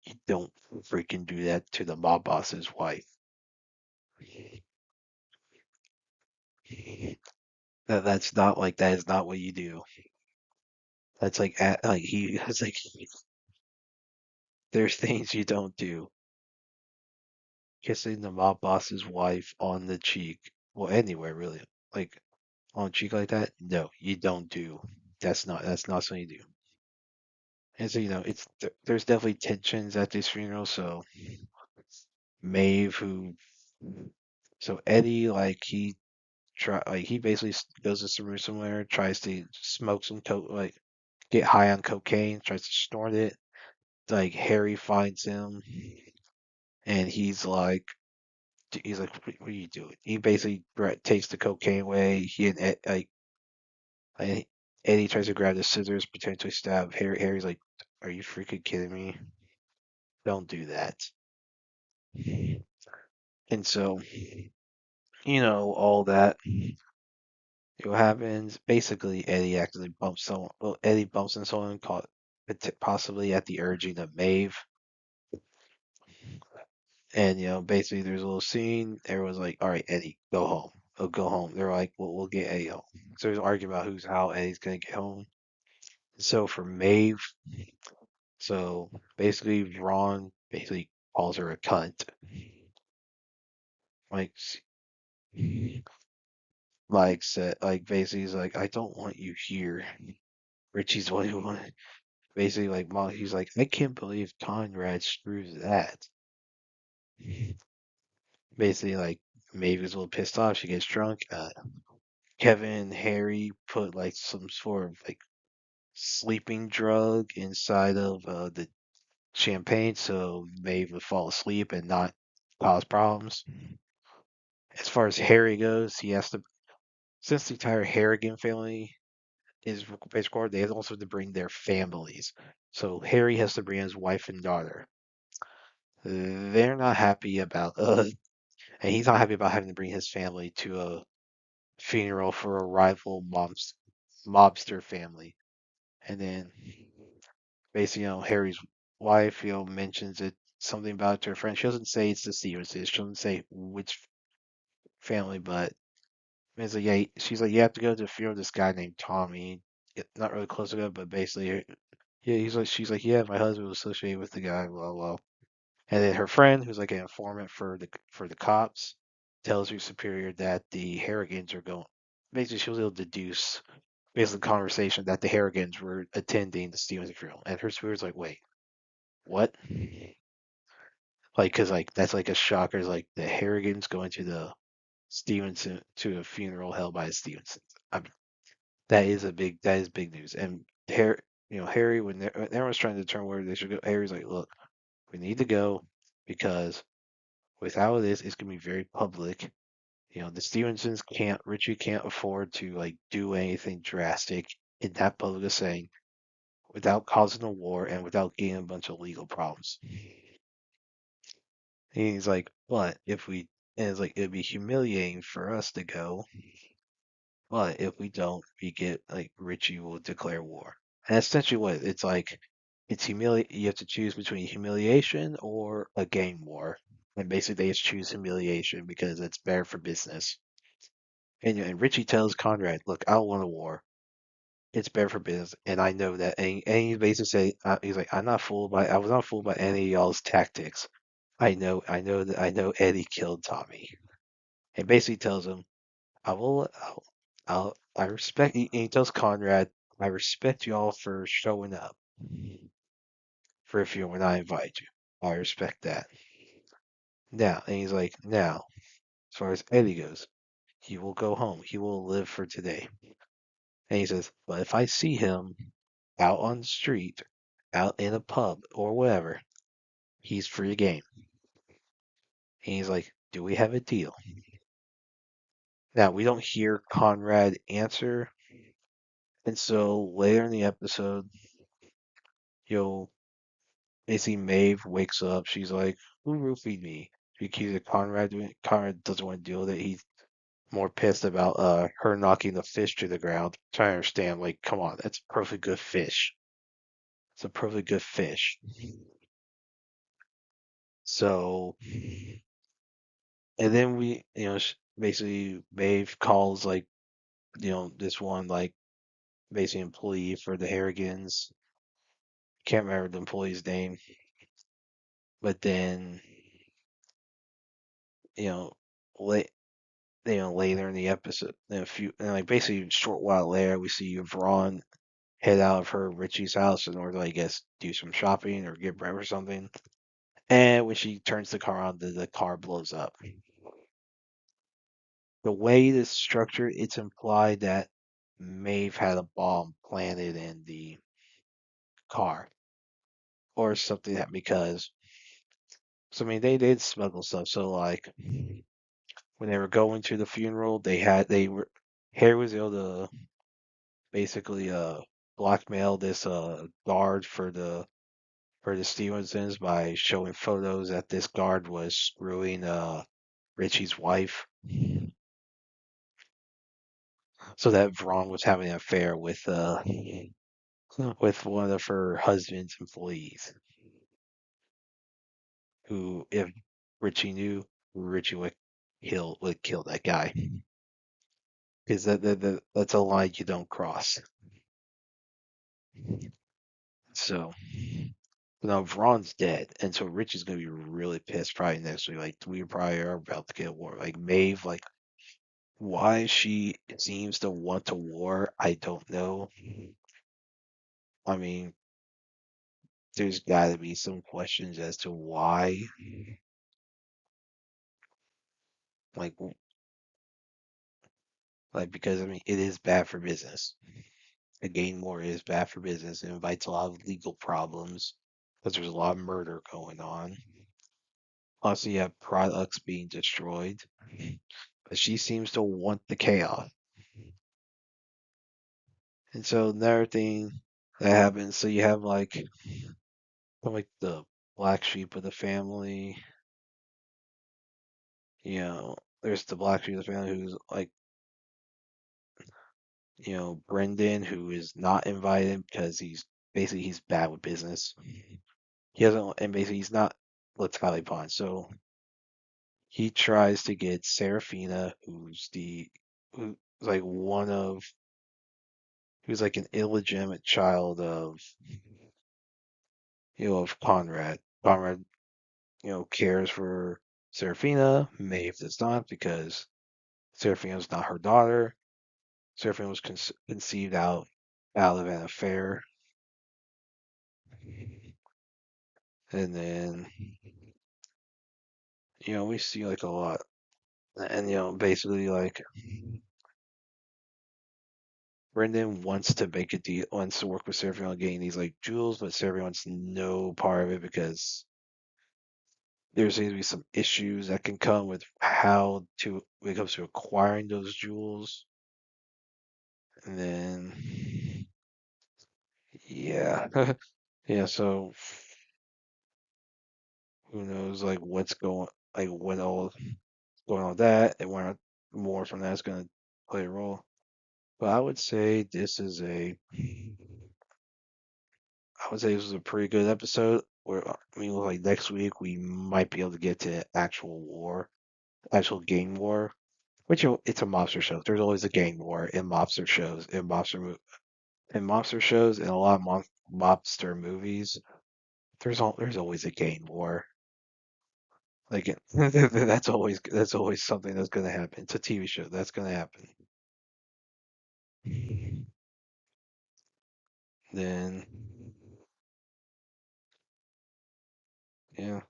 You don't freaking do that to the mob boss's wife. That's not like that is not what you do. That's like like he it's like there's things you don't do. Kissing the mob boss's wife on the cheek, well, anywhere really, like on a cheek like that. No, you don't do. That's not something you do. And so it's there's definitely tensions at this funeral. So Maeve, who so Eddie, like he basically goes to some room somewhere, tries to smoke some like get high on cocaine, tries to snort it. Like Harry finds him, and he's like, what are you doing? He basically takes the cocaine away. He and like Eddie tries to grab the scissors, potentially stab Harry. Harry's like, are you freaking kidding me? Don't do that. And so, all that. What happens? Basically, Eddie actually bumps someone. Well, Eddie bumps into someone called possibly at the urging of Maeve. And basically, there's a little scene. Everyone's like, "All right, Eddie, go home. Oh, go home." They're like, "Well, we'll get Eddie home." So there's an argument about how Eddie's gonna get home. So for Maeve, so basically, Ron basically calls her a cunt. Like, said, like basically, he's like, "I don't want you here." Richie's the one who wanted. Basically, like, Mom, he's like, I can't believe Conrad screws that. Basically, like, Maeve is a little pissed off. She gets drunk. Kevin and Harry put like some sort of like sleeping drug inside of the champagne so Maeve would fall asleep and not cause problems. As far as Harry goes, he has to, since the entire Harrigan family is basically, they also have to bring their families. So Harry has to bring his wife and daughter. They're not happy about and he's not happy about having to bring his family to a funeral for a rival mobster family. And then basically, Harry's wife, mentions it something about it to her friend. She doesn't say it's the Stevenses. She doesn't say which family, but it's like, yeah, she's like, you have to go to the funeral of this guy named Tommy. Not really close to it, but basically, yeah, she's like, yeah, my husband was associated with the guy, blah blah. And then her friend, who's like an informant for the cops, tells her superior that the Harrigans are going. Basically, she was able to deduce, based on the conversation, that the Harrigans were attending the Stevens funeral. And her superior's like, wait, what? Like, cause like that's like a shocker. Like the Harrigans going to the Stevenson to a funeral held by a Stevenson. I mean, that is big news. And Harry, when everyone's trying to determine where they should go, Harry's like, look, we need to go because without this, it's gonna be very public. The Stevensons Richie can't afford to like do anything drastic in that public of saying without causing a war and without getting a bunch of legal problems. And he's like, but if we, and it's like, it'd be humiliating for us to go, but if we don't, we get like Richie will declare war. And that's essentially what it's like. It's you have to choose between humiliation or a game war. And basically, they just choose humiliation because it's better for business. And Richie tells Conrad, "Look, I don't want a war. It's better for business, and I know that." And he basically say, "He's like, I was not fooled by any of y'all's tactics. I know Eddie killed Tommy." And basically tells him, I respect." He tells Conrad, "I respect y'all for showing up for if you when I invite you. I respect that." Now, and he's like, "Now, as far as Eddie goes, he will go home. He will live for today." And he says, "But if I see him out on the street, out in a pub or whatever, he's free game." And he's like, "Do we have a deal?" Now, we don't hear Conrad answer. And so later in the episode, you'll basically Maeve wakes up. She's like, "Who roofied me?" She accuses Conrad doing it. Conrad doesn't want to deal with it. He's more pissed about her knocking the fish to the ground. Trying to understand, like, come on, that's a perfectly good fish. It's a perfectly good fish. So, and then basically Maeve calls like, this one like basically employee for the Harrigans. Can't remember the employee's name, but then you know, late later in the episode, like basically a short while later, we see Vron head out of her Richie's house in order to, I guess, do some shopping or get bread or something. And when she turns the car on, the car blows up. The way this structured, it's implied that Maeve had a bomb planted in the car or something that because so I mean they did smuggle stuff. So like when they were going to the funeral, they were Harry was able to basically blackmail this guard for the Stevensons by showing photos that this guard was screwing Richie's wife, so that Vron was having an affair with one of her husband's employees, who if Richie knew, Richie would kill that guy because that's a line you don't cross. So now Vron's dead, and so Richie's gonna be really pissed probably next week. Like we probably are about to get a war. Like Maeve, like why she seems to want a war, I don't know. I mean, there's got to be some questions as to why. Like, because I mean, it is bad for business. A game war is bad for business. It invites a lot of legal problems because there's a lot of murder going on. Also, you have products being destroyed. But she seems to want the chaos. And so another thing that happens, so you have like the black sheep of the family. There's the black sheep of the family who's like, Brendan, who is not invited because he's bad with business. He doesn't, and basically he's not let's call it Pond. So he tries to get Serafina, who's like who's like an illegitimate child of of Conrad. Conrad, cares for Serafina. Maeve does not because Serafina's not her daughter. Serafina was conceived out of an affair, and then we see like a lot, and basically like Brendan wants to make a deal, wants to work with Serafina on getting these like jewels, but Serafina wants no part of it because there seems to be some issues that can come with how to when it comes to acquiring those jewels, and then yeah, yeah. So who knows like what's going like what all going on with that and where more from that's going to play a role. But I would say this was a pretty good episode. I mean, like next week we might be able to get to actual war, actual gang war, which it's a mobster show. There's always a gang war in mobster shows, in mobster shows, and a lot of mobster movies. There's always a gang war. Like that's always something that's gonna happen. It's a TV show that's gonna happen. Then yeah,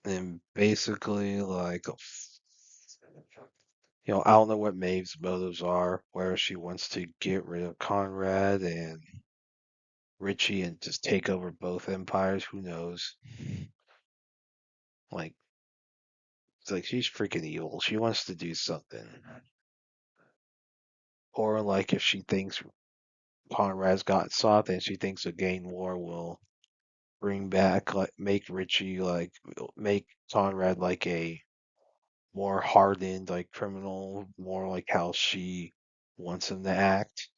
then basically like I don't know what Maeve's motives are, where she wants to get rid of Conrad and Richie and just take over both empires. Who knows? Like it's like she's freaking evil. She wants to do something. Or like if she thinks Conrad's got soft and she thinks a gang war will bring back like make Richie like make Conrad like a more hardened like criminal, more like how she wants him to act,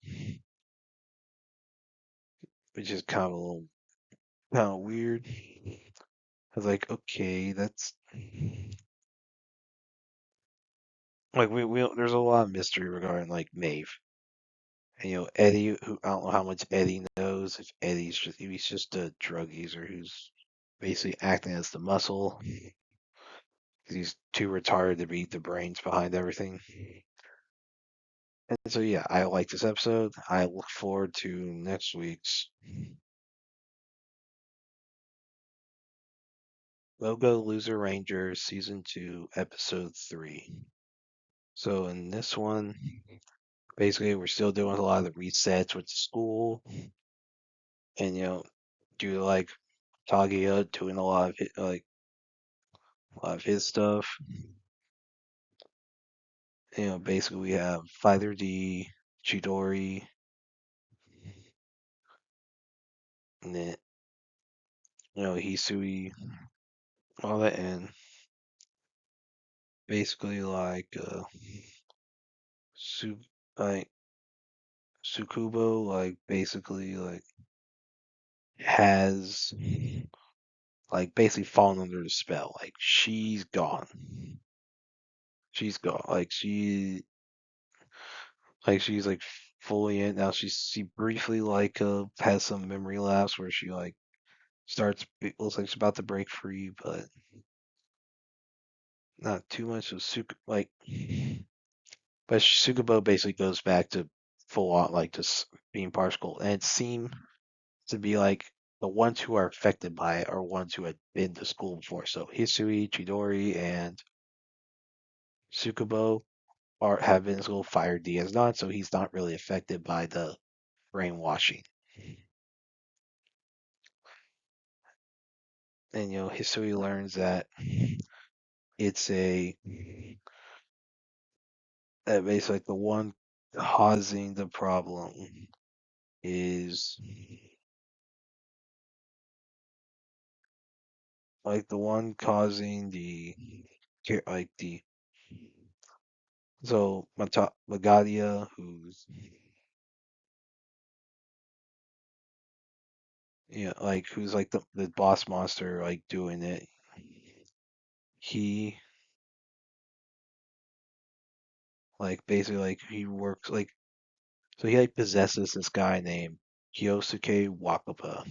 which is kind of weird. I was like, okay, that's like we there's a lot of mystery regarding like Maeve. And Eddie, who I don't know how much Eddie knows. If he's just a drug user who's basically acting as the muscle. 'Cause he's too retarded to be the brains behind everything. And so yeah, I like this episode. I look forward to next week's Logo Loser Rangers Season 2, Episode 3. So in this one, basically we're still doing a lot of the resets with the school, and due to like Kaguya doing a lot of his stuff. Basically we have Fighter D, Chidori, and then Hisui, all that, and basically like Su like Sukubo like basically like has like basically fallen under the spell. Like she's gone. She's gone. She's like fully in now. She briefly like has some memory lapse where she like looks like she's about to break free, but not too much. So but Sukubo basically goes back to full on like just being partial, and it seemed to be like the ones who are affected by it are ones who had been to school before. So Hisui, Chidori, and Sukubo have been to school. Fire D has not, so he's not really affected by the brainwashing. And Hisui learns that it's that basically like the one causing the problem is like the one causing like the so Magadia, who's like the boss monster like doing it. He like basically like he works like so he like possesses this guy named Kyosuke Wakapa,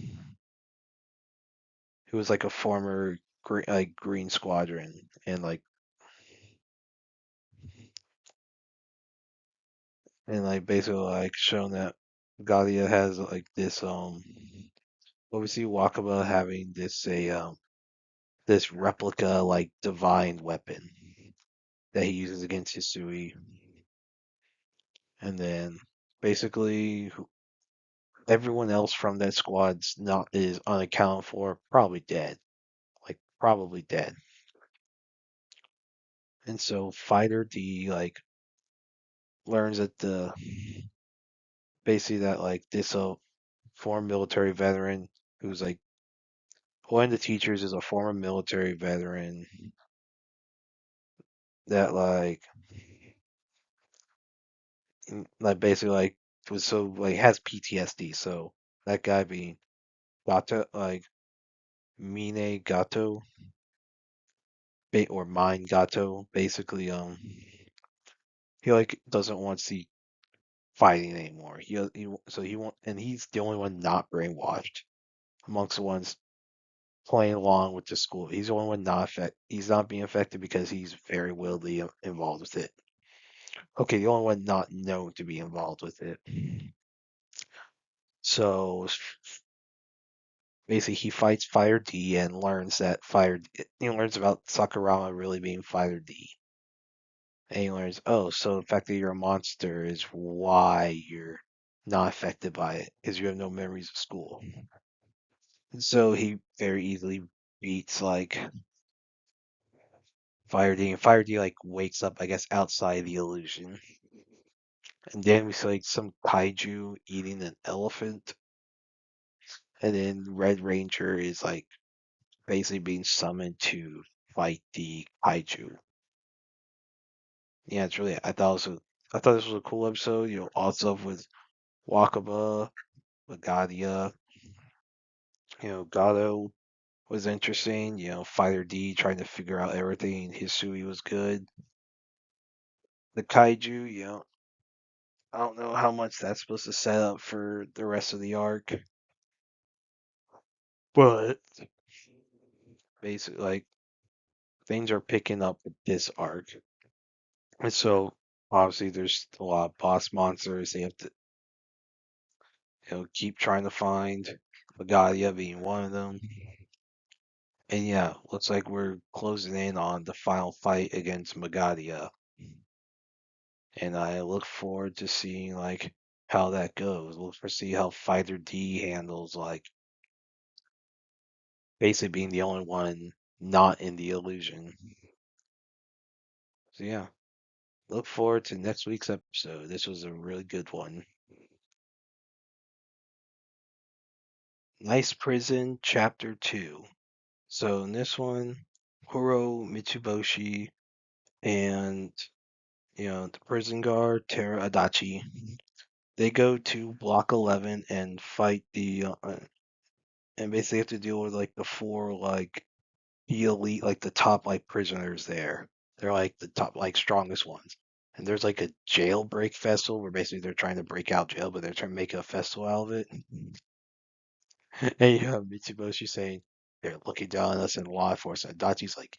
who was like a former Green Squadron, and basically like shown that Gadia has like this obviously Wakaba having this replica like divine weapon that he uses against Hisui, and then basically everyone else from that squad's not is unaccounted for, probably dead, like probably dead. And so Fighter D like learns that the basically that like this former military veteran who's like one of the teachers is a former military veteran that like basically like was so like has PTSD. So that guy being Gato, like Mine Gato, or Mine Gato, basically. He like doesn't want to see fighting anymore. So he won't, and he's the only one not brainwashed amongst the ones playing along with the school. He's the only one not affect. He's not being affected because he's very willingly involved with it. Okay, the only one not known to be involved with it. So basically, he fights Fire D and learns that He learns about Sakurama really being Fire D. And he learns, oh, so the fact that you're a monster is why you're not affected by it, because you have no memories of school. And so he very easily beats like Fire D, and Fire D like wakes up, I guess, outside the illusion. And then we see like some kaiju eating an elephant, and then Red Ranger is like basically being summoned to fight the kaiju. Yeah, it's really. I thought this was a cool episode. All stuff with Wakaba, Magadia. Gato was interesting. Fighter D trying to figure out everything. Hisui was good. The kaiju, I don't know how much that's supposed to set up for the rest of the arc, but basically, like things are picking up with this arc, and so obviously there's a lot of boss monsters. They have to, keep trying to find. Magadia being one of them. And yeah, looks like we're closing in on the final fight against Magadia. And I look forward to seeing like how that goes. Look for see how Fighter D handles like basically being the only one not in the illusion. So yeah, look forward to next week's episode. This was a really good one. Nice Prison Chapter 2. So in this one, Hiro Mitsuboshi and the prison guard Tera Adachi, they go to Block 11 and fight and basically have to deal with like the four like the elite, like the top like prisoners there. They're like the top like strongest ones. And there's like a jailbreak festival where basically they're trying to break out jail, but they're trying to make a festival out of it. And you have Mitsuboshi saying they're looking down on us in law enforcement. Dachi's like,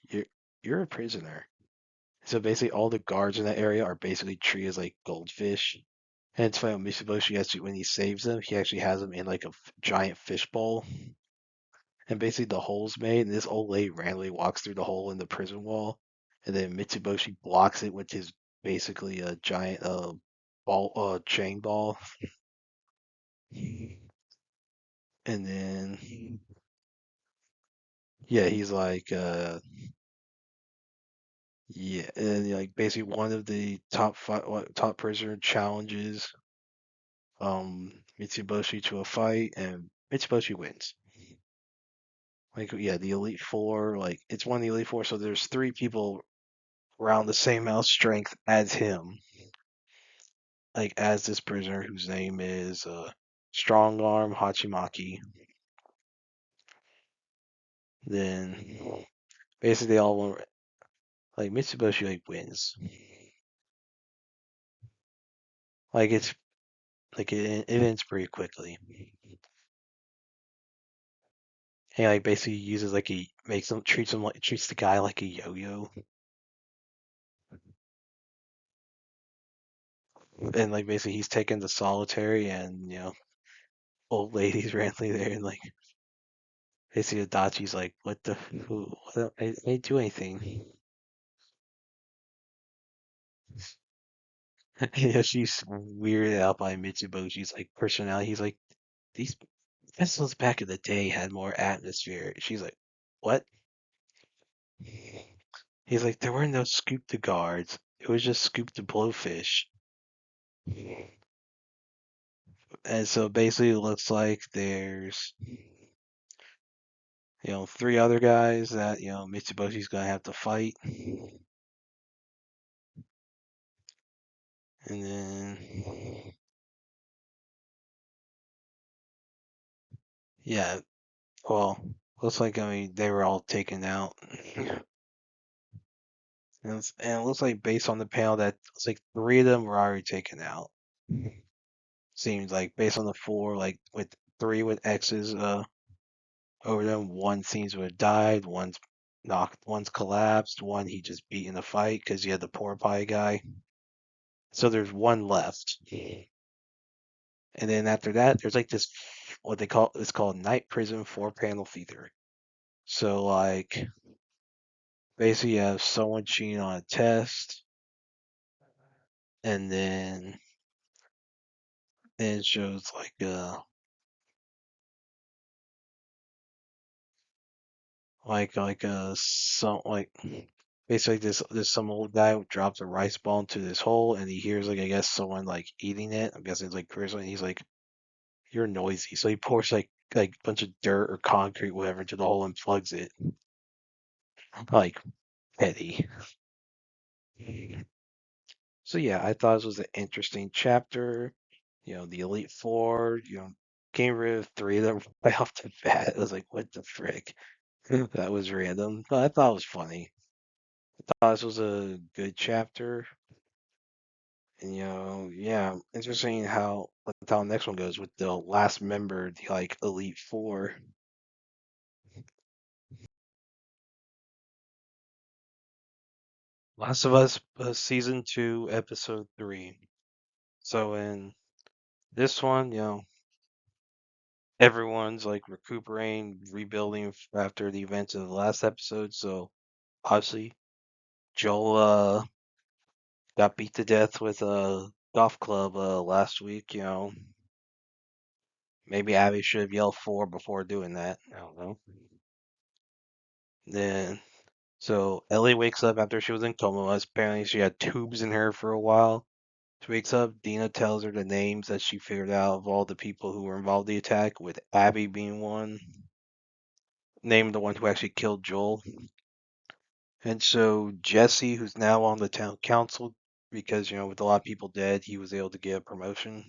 you're a prisoner. So basically all the guards in that area are basically treated as like goldfish. And it's funny, Mitsuboshi actually, when he saves them, he actually has them in like a giant fish bowl. And basically the hole's made, and this old lady randomly walks through the hole in the prison wall, and then Mitsuboshi blocks it with his basically a giant ball chain ball. And then yeah, he's like yeah, and like basically one of the top prisoner challenges Mitsuboshi to a fight, and Mitsuboshi wins. Like yeah, the Elite Four, like it's one of the Elite Four, so there's three people around the same amount of strength as him, like as this prisoner whose name is Strong Arm Hachimaki. Then basically they all went like Mitsubishi like wins. Like it's like it ends pretty quickly. He like basically uses like he makes him treats the guy like a yo-yo, and like basically he's taken to solitary, and old ladies randomly there, and like basically Adachi's like, what the who what, I didn't do anything. She's weirded out by Mitsuboshi's like personality. He's like, these festivals back in the day had more atmosphere. She's like, what? He's like, there were no scoop to guards. It was just scoop to blowfish. And so basically it looks like there's, three other guys that, Mitsuboshi's gonna have to fight. And then, yeah, Well, looks like they were all taken out. And it looks like based on the panel that it's like three of them were already taken out. Seems like based on the four, like with three with X's over them, one seems to have died, one's knocked, one's collapsed, one he just beat in a fight because he had the poor pie guy. So there's one left. And then after that, there's like this what they call it's called night prison four panel theater. So like basically you have someone cheating on a test, and then it shows some like basically this some old guy drops a rice ball into this hole and he hears like I guess someone like eating it. I'm guessing it's like person and he's like, you're noisy. So he pours like a bunch of dirt or concrete, whatever, into the hole and plugs it. Like petty. So yeah, I thought this was an interesting chapter. The Elite Four, getting rid of three of them right off the bat. I was like, what the frick? That was random. But I thought it was funny. I thought this was a good chapter. And yeah, interesting how the next one goes with the last member, the like Elite Four. Last of Us season 2, episode 3. So in this one, everyone's like recuperating, rebuilding after the events of the last episode. So obviously, Joel got beat to death with a golf club last week. Maybe Abby should have yelled four before doing that. I don't know. Then so Ellie wakes up after she was in coma. Apparently, she had tubes in her for a while. She wakes up. Dina tells her the names that she figured out of all the people who were involved in the attack, with Abby being one. Named the one who actually killed Joel. And so Jesse, who's now on the town council, because with a lot of people dead, he was able to get a promotion.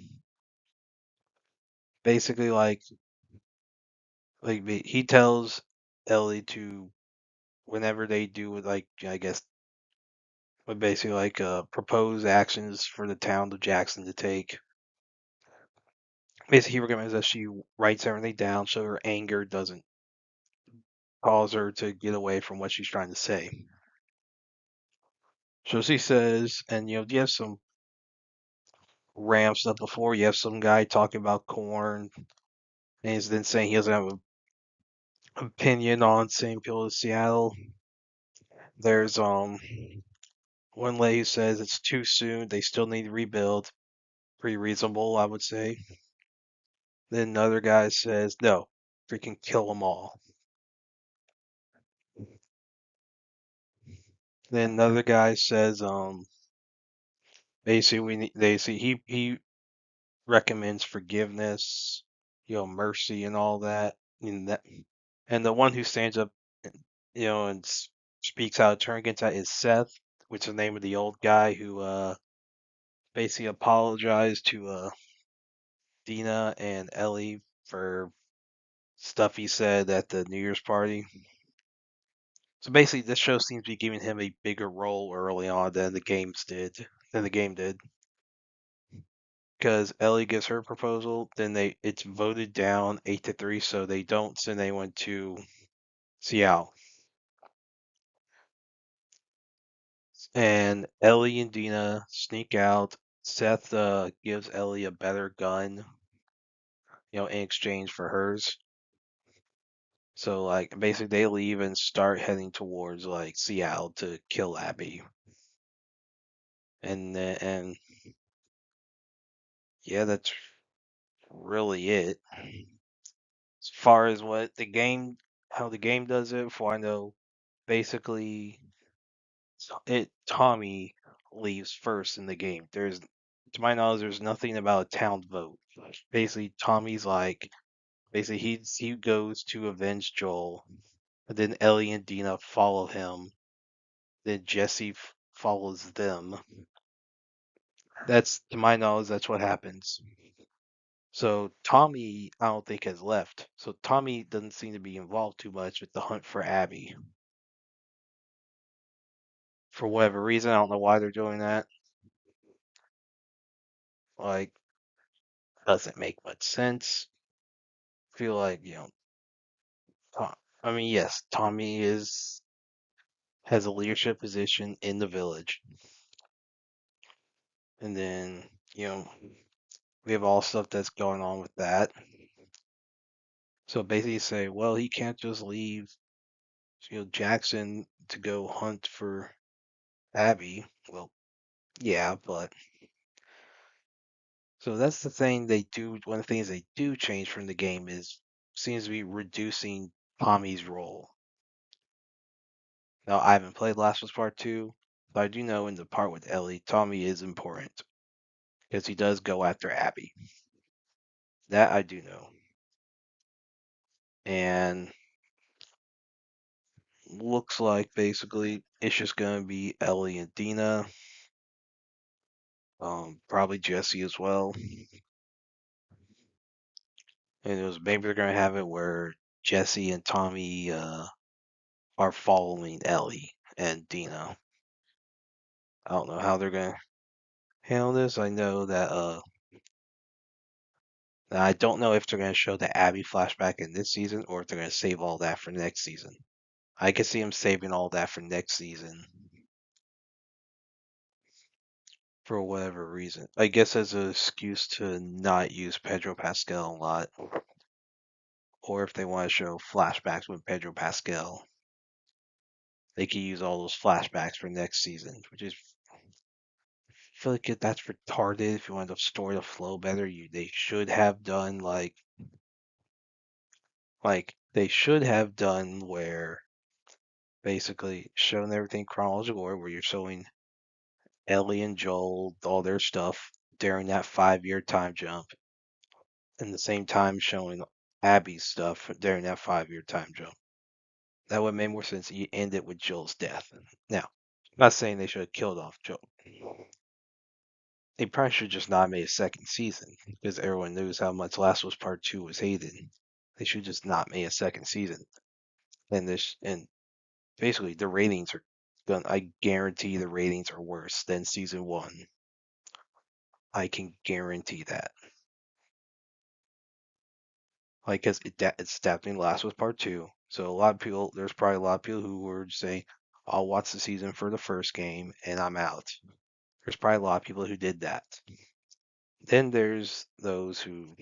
Basically, he tells Ellie to whenever they do like I guess, but basically propose actions for the town of Jackson to take. Basically, he recommends that she writes everything down so her anger doesn't cause her to get away from what she's trying to say. So she says, and you have some Ram stuff before. You have some guy talking about corn, and he's then saying he doesn't have an opinion on St. Peel to Seattle. There's one lady who says it's too soon. They still need to rebuild. Pretty reasonable, I would say. Then another guy says no, freaking kill them all. Then another guy says basically they see he recommends forgiveness, mercy and all that. And the one who stands up, and speaks out of turn against that is Seth, which is the name of the old guy who basically apologized to Dina and Ellie for stuff he said at the New Year's party. So basically, this show seems to be giving him a bigger role early on than the game did. Because Ellie gives her proposal, then it's voted down 8-3, so they don't send anyone to Seattle. And Ellie and Dina sneak out. Seth gives Ellie a better gun, in exchange for hers. So like basically they leave and start heading towards like Seattle to kill Abby. And yeah, that's really it. As far as how the game does it, for I know, basically Tommy leaves first in the game. To my knowledge, there's nothing about a town vote. Basically, Tommy's like, basically he goes to avenge Joel, and then Ellie and Dina follow him. Then Jesse follows them. That's to my knowledge, that's what happens. So Tommy, I don't think has left. So Tommy doesn't seem to be involved too much with the hunt for Abby for whatever reason. I don't know why they're doing that. Like, doesn't make much sense. Feel like Tom, I mean, yes, Tommy is has a leadership position in the village, and then you know we have all stuff that's going on with that. So basically, you say, well, he can't just leave, Jackson to go hunt for Abby. Well, yeah, but so that's the thing they do. One of the things they do change from the game is seems to be reducing Tommy's role. Now, I haven't played Last of Us Part 2, but I do know in the part with Ellie, Tommy is important because he does go after Abby. That I do know. And looks like basically it's just going to be Ellie and Dina, probably Jesse as well. And it was maybe they're going to have it where Jesse and Tommy are following Ellie and Dina. I don't know how they're going to handle this. I know that I don't know if they're going to show the Abby flashback in this season or if they're going to save all that for next season. I can see them saving all that for next season for whatever reason. I guess as an excuse to not use Pedro Pascal a lot, or if they want to show flashbacks with Pedro Pascal, they can use all those flashbacks for next season, which is I feel like that's retarded. If you want the story to flow better, they should have done like they should have done where basically showing everything chronological order, where you're showing Ellie and Joel all their stuff during that 5 year time jump, and the same time showing Abby's stuff during that 5 year time jump. That would make more sense. You end it with Joel's death. Now, I'm not saying they should have killed off Joel. They probably should just not made a second season because everyone knows how much Last was Part Two was hated. They should just not make a second season. And basically the ratings are going. I guarantee the ratings are worse than season one. I can guarantee that. Like, cause it's definitely Last was Part Two. So a lot of people, there's probably a lot of people who were saying, "I'll watch the season for the first game and I'm out." There's probably a lot of people who did that. Then there's those who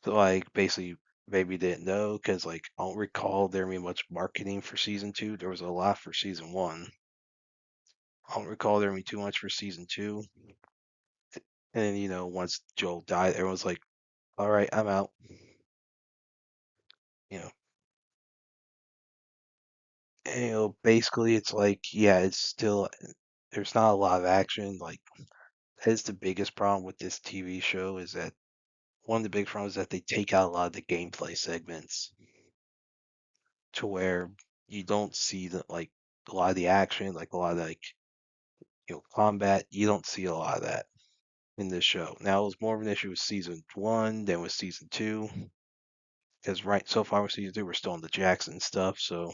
like basically maybe didn't know because like I don't recall there being much marketing for season two. There was a lot for season one. I don't recall there being too much for season two. And then, once Joel died, everyone's like, "All right, I'm out." You know, and, basically it's like, yeah, it's still there's not a lot of action. Like that's the biggest problem with this TV show is that one of the big problems is that they take out a lot of the gameplay segments to where you don't see a lot of the action, like a lot of combat. You don't see a lot of that in this show. Now it was more of an issue with season one than with season two, because right so far with season two we're still on the Jackson stuff. So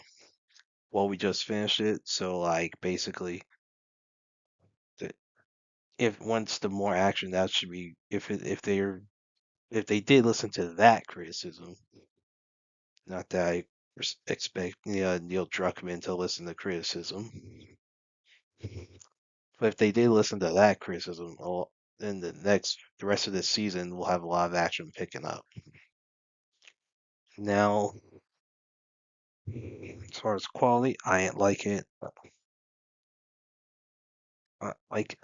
we just finished it. So like basically, the, if once the more action that should be if they did listen to that criticism, not that I expect Neil Druckmann to listen to criticism. But if they did listen to that criticism, then the rest of this season we'll have a lot of action picking up. Now, as far as quality, I ain't like it. Like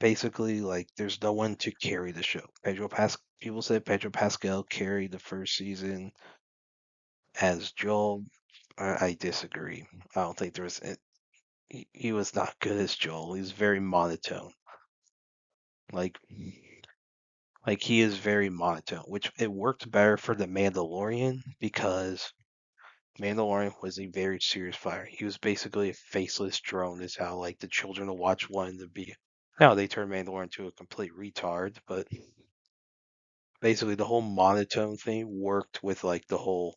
basically, like there's no one to carry the show. People said Pedro Pascal carried the first season as Joel. I disagree. I don't think there was. He was not good as Joel. He's very monotone. Like he is very monotone, which it worked better for the Mandalorian because Mandalorian was a very serious fire. He was basically a faceless drone, is how like the children of Watch wanted to be. Now they turned Mandalorian into a complete retard, but basically the whole monotone thing worked with like the whole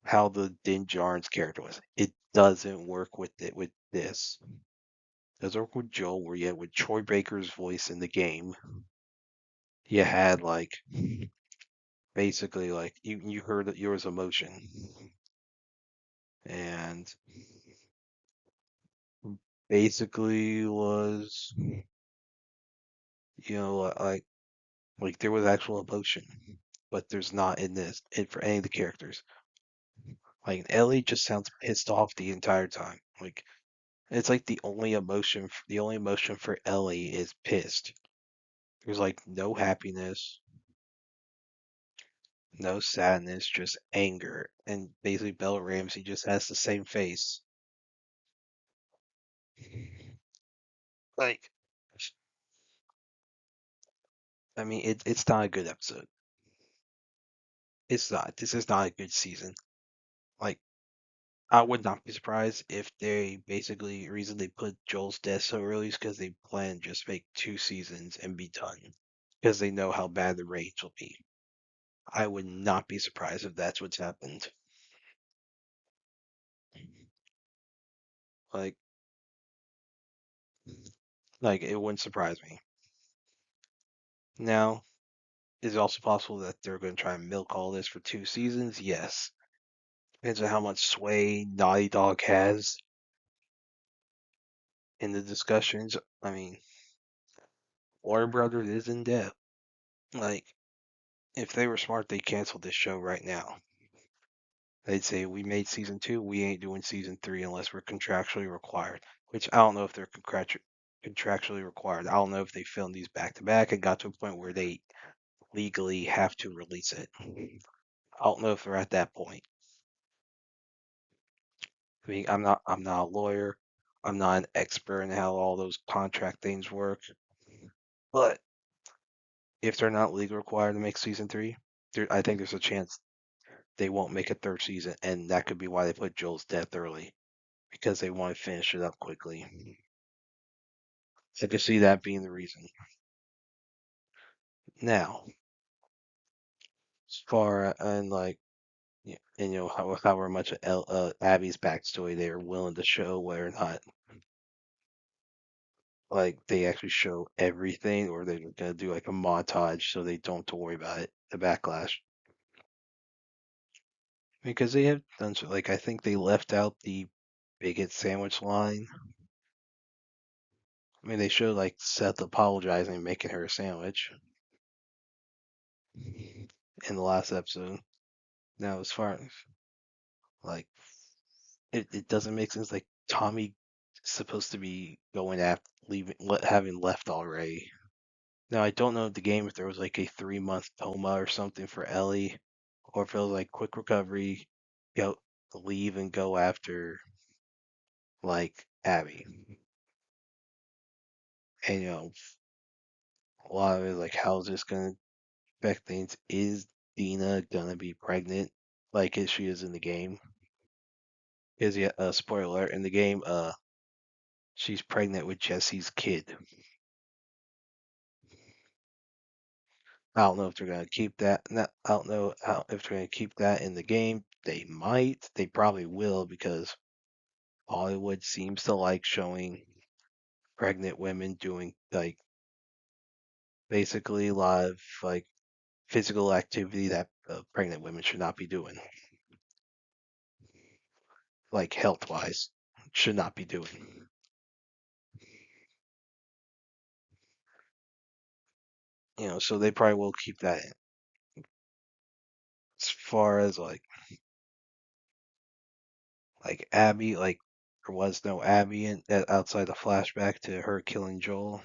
how the Din Djarin's character was. It doesn't work with it with this. It doesn't work with Joel, where you had with Troy Baker's voice in the game, you had like basically like you heard that yours emotion and basically was like there was actual emotion, but there's not in this for any of the characters. Like Ellie just sounds pissed off the entire time. Like it's like the only emotion for Ellie is pissed. There's like no happiness, no sadness, just anger. And basically Bella Ramsey just has the same face. Like I mean it's not a good episode. It's not. This is not a good season. Like I would not be surprised if they basically reason they put Joel's death so early is because they plan to just make 2 seasons and be done because they know how bad the ratings will be. I would not be surprised if that's what's happened. Like, like it wouldn't surprise me. Now, is it also possible that they're going to try and milk all this for 2 seasons? Yes. Depends on how much sway Naughty Dog has in the discussions. I mean, Warner Brothers is in debt. Like, if they were smart, they canceled this show right now. They'd say, we made season 2, we ain't doing season 3 unless we're contractually required. Which I don't know if they're contractually required. I don't know if they filmed these back to back and got to a point where they legally have to release it. I don't know if they're at that point. I mean, I'm not a lawyer. I'm not an expert in how all those contract things work. But if they're not legally required to make season 3, I think there's a chance they won't make a third season, and that could be why they put Joel's death early because they want to finish it up quickly. I could see that being the reason. Now, as far and like, and however much of Abby's backstory they are willing to show, whether or not like they actually show everything, or they're gonna do like a montage so they don't have to worry about it, the backlash. Because they have done so, like I think they left out the bigot sandwich line. I mean, they showed like Seth apologizing and making her a sandwich in the last episode. Now, as far as like it doesn't make sense. Like Tommy supposed to be going after leaving, having left already. Now I don't know the game if there was like a 3 month coma or something for Ellie, or if it was like quick recovery, go leave and go after like Abby. And a lot of it like how's this gonna affect things? Is Dina gonna be pregnant like as she is in the game? Is yeah, spoiler alert in the game, she's pregnant with Jesse's kid. I don't know if they're gonna keep that. I don't know if they're gonna keep that in the game. They might. They probably will because Hollywood seems to like showing pregnant women doing like basically a lot of like physical activity that pregnant women should not be doing, like health wise, should not be doing. So they probably will keep that in. As far as like Abby, like there was no Abby outside the flashback to her killing Joel.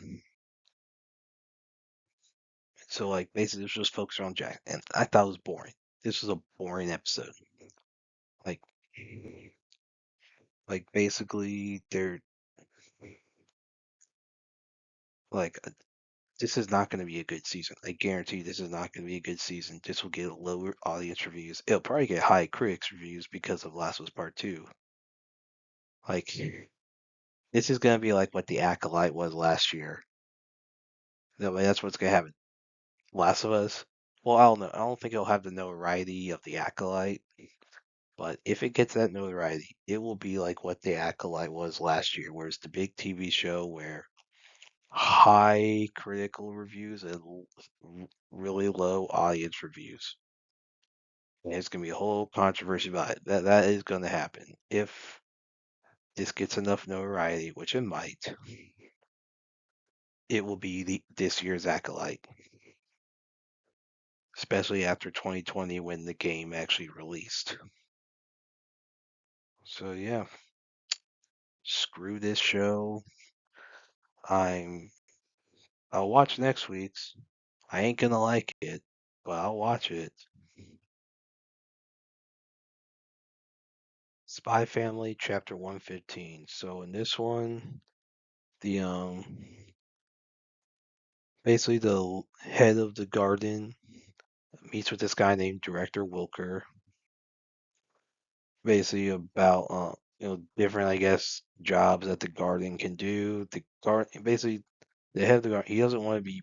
So like basically it was just focused on Jack, and I thought it was boring. This was a boring episode. Like basically they're like this is not going to be a good season. I guarantee this is not going to be a good season. This will get lower audience reviews. It'll probably get high critics reviews because of Last of Us Part Two. Like this is going to be like what the Acolyte was last year. No, that's what's going to happen. Last of Us. Well, I don't know. I don't think it'll have the notoriety of the Acolyte, but if it gets that notoriety, it will be like what the Acolyte was last year, where it's the big TV show where high critical reviews and really low audience reviews. And it's gonna be a whole controversy about it. That is gonna happen if this gets enough notoriety, which it might. It will be this year's Acolyte, especially after 2020 when the game actually released. So yeah, screw this show. I'm I'll watch next week's. I ain't gonna like it, but I'll watch it. Spy Family Chapter 115. So in this one, the basically the head of the garden meets with this guy named Director Wilker, basically about different, I guess, jobs that the garden can do. The garden basically the head of the garden, he doesn't want to be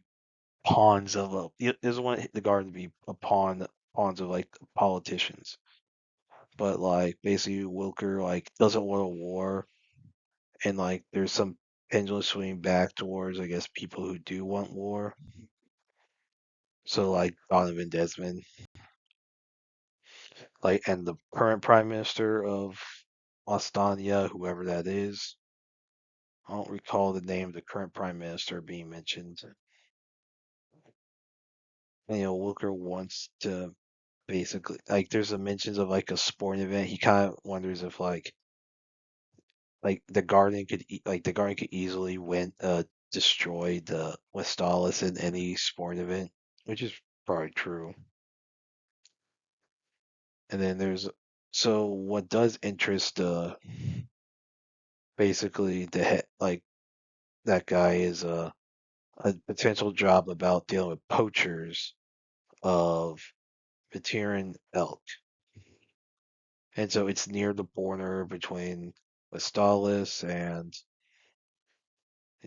pawns of a he doesn't want the garden to be a pawns of like politicians. But like basically Wilker like doesn't want a war, and like there's some pendulum swinging back towards I guess people who do want war. So like Donovan Desmond, like and the current prime minister of Ostania, whoever that is. I don't recall the name of the current prime minister being mentioned. And, Wilker wants to basically like there's a mentions of like a sporting event. He kind of wonders if like the garden could easily win destroy the Westalis in any sporting event, which is probably true. And then there's so what does interest basically the head like that guy is a potential job about dealing with poachers of Veteran elk. And so it's near the border between Vestalis and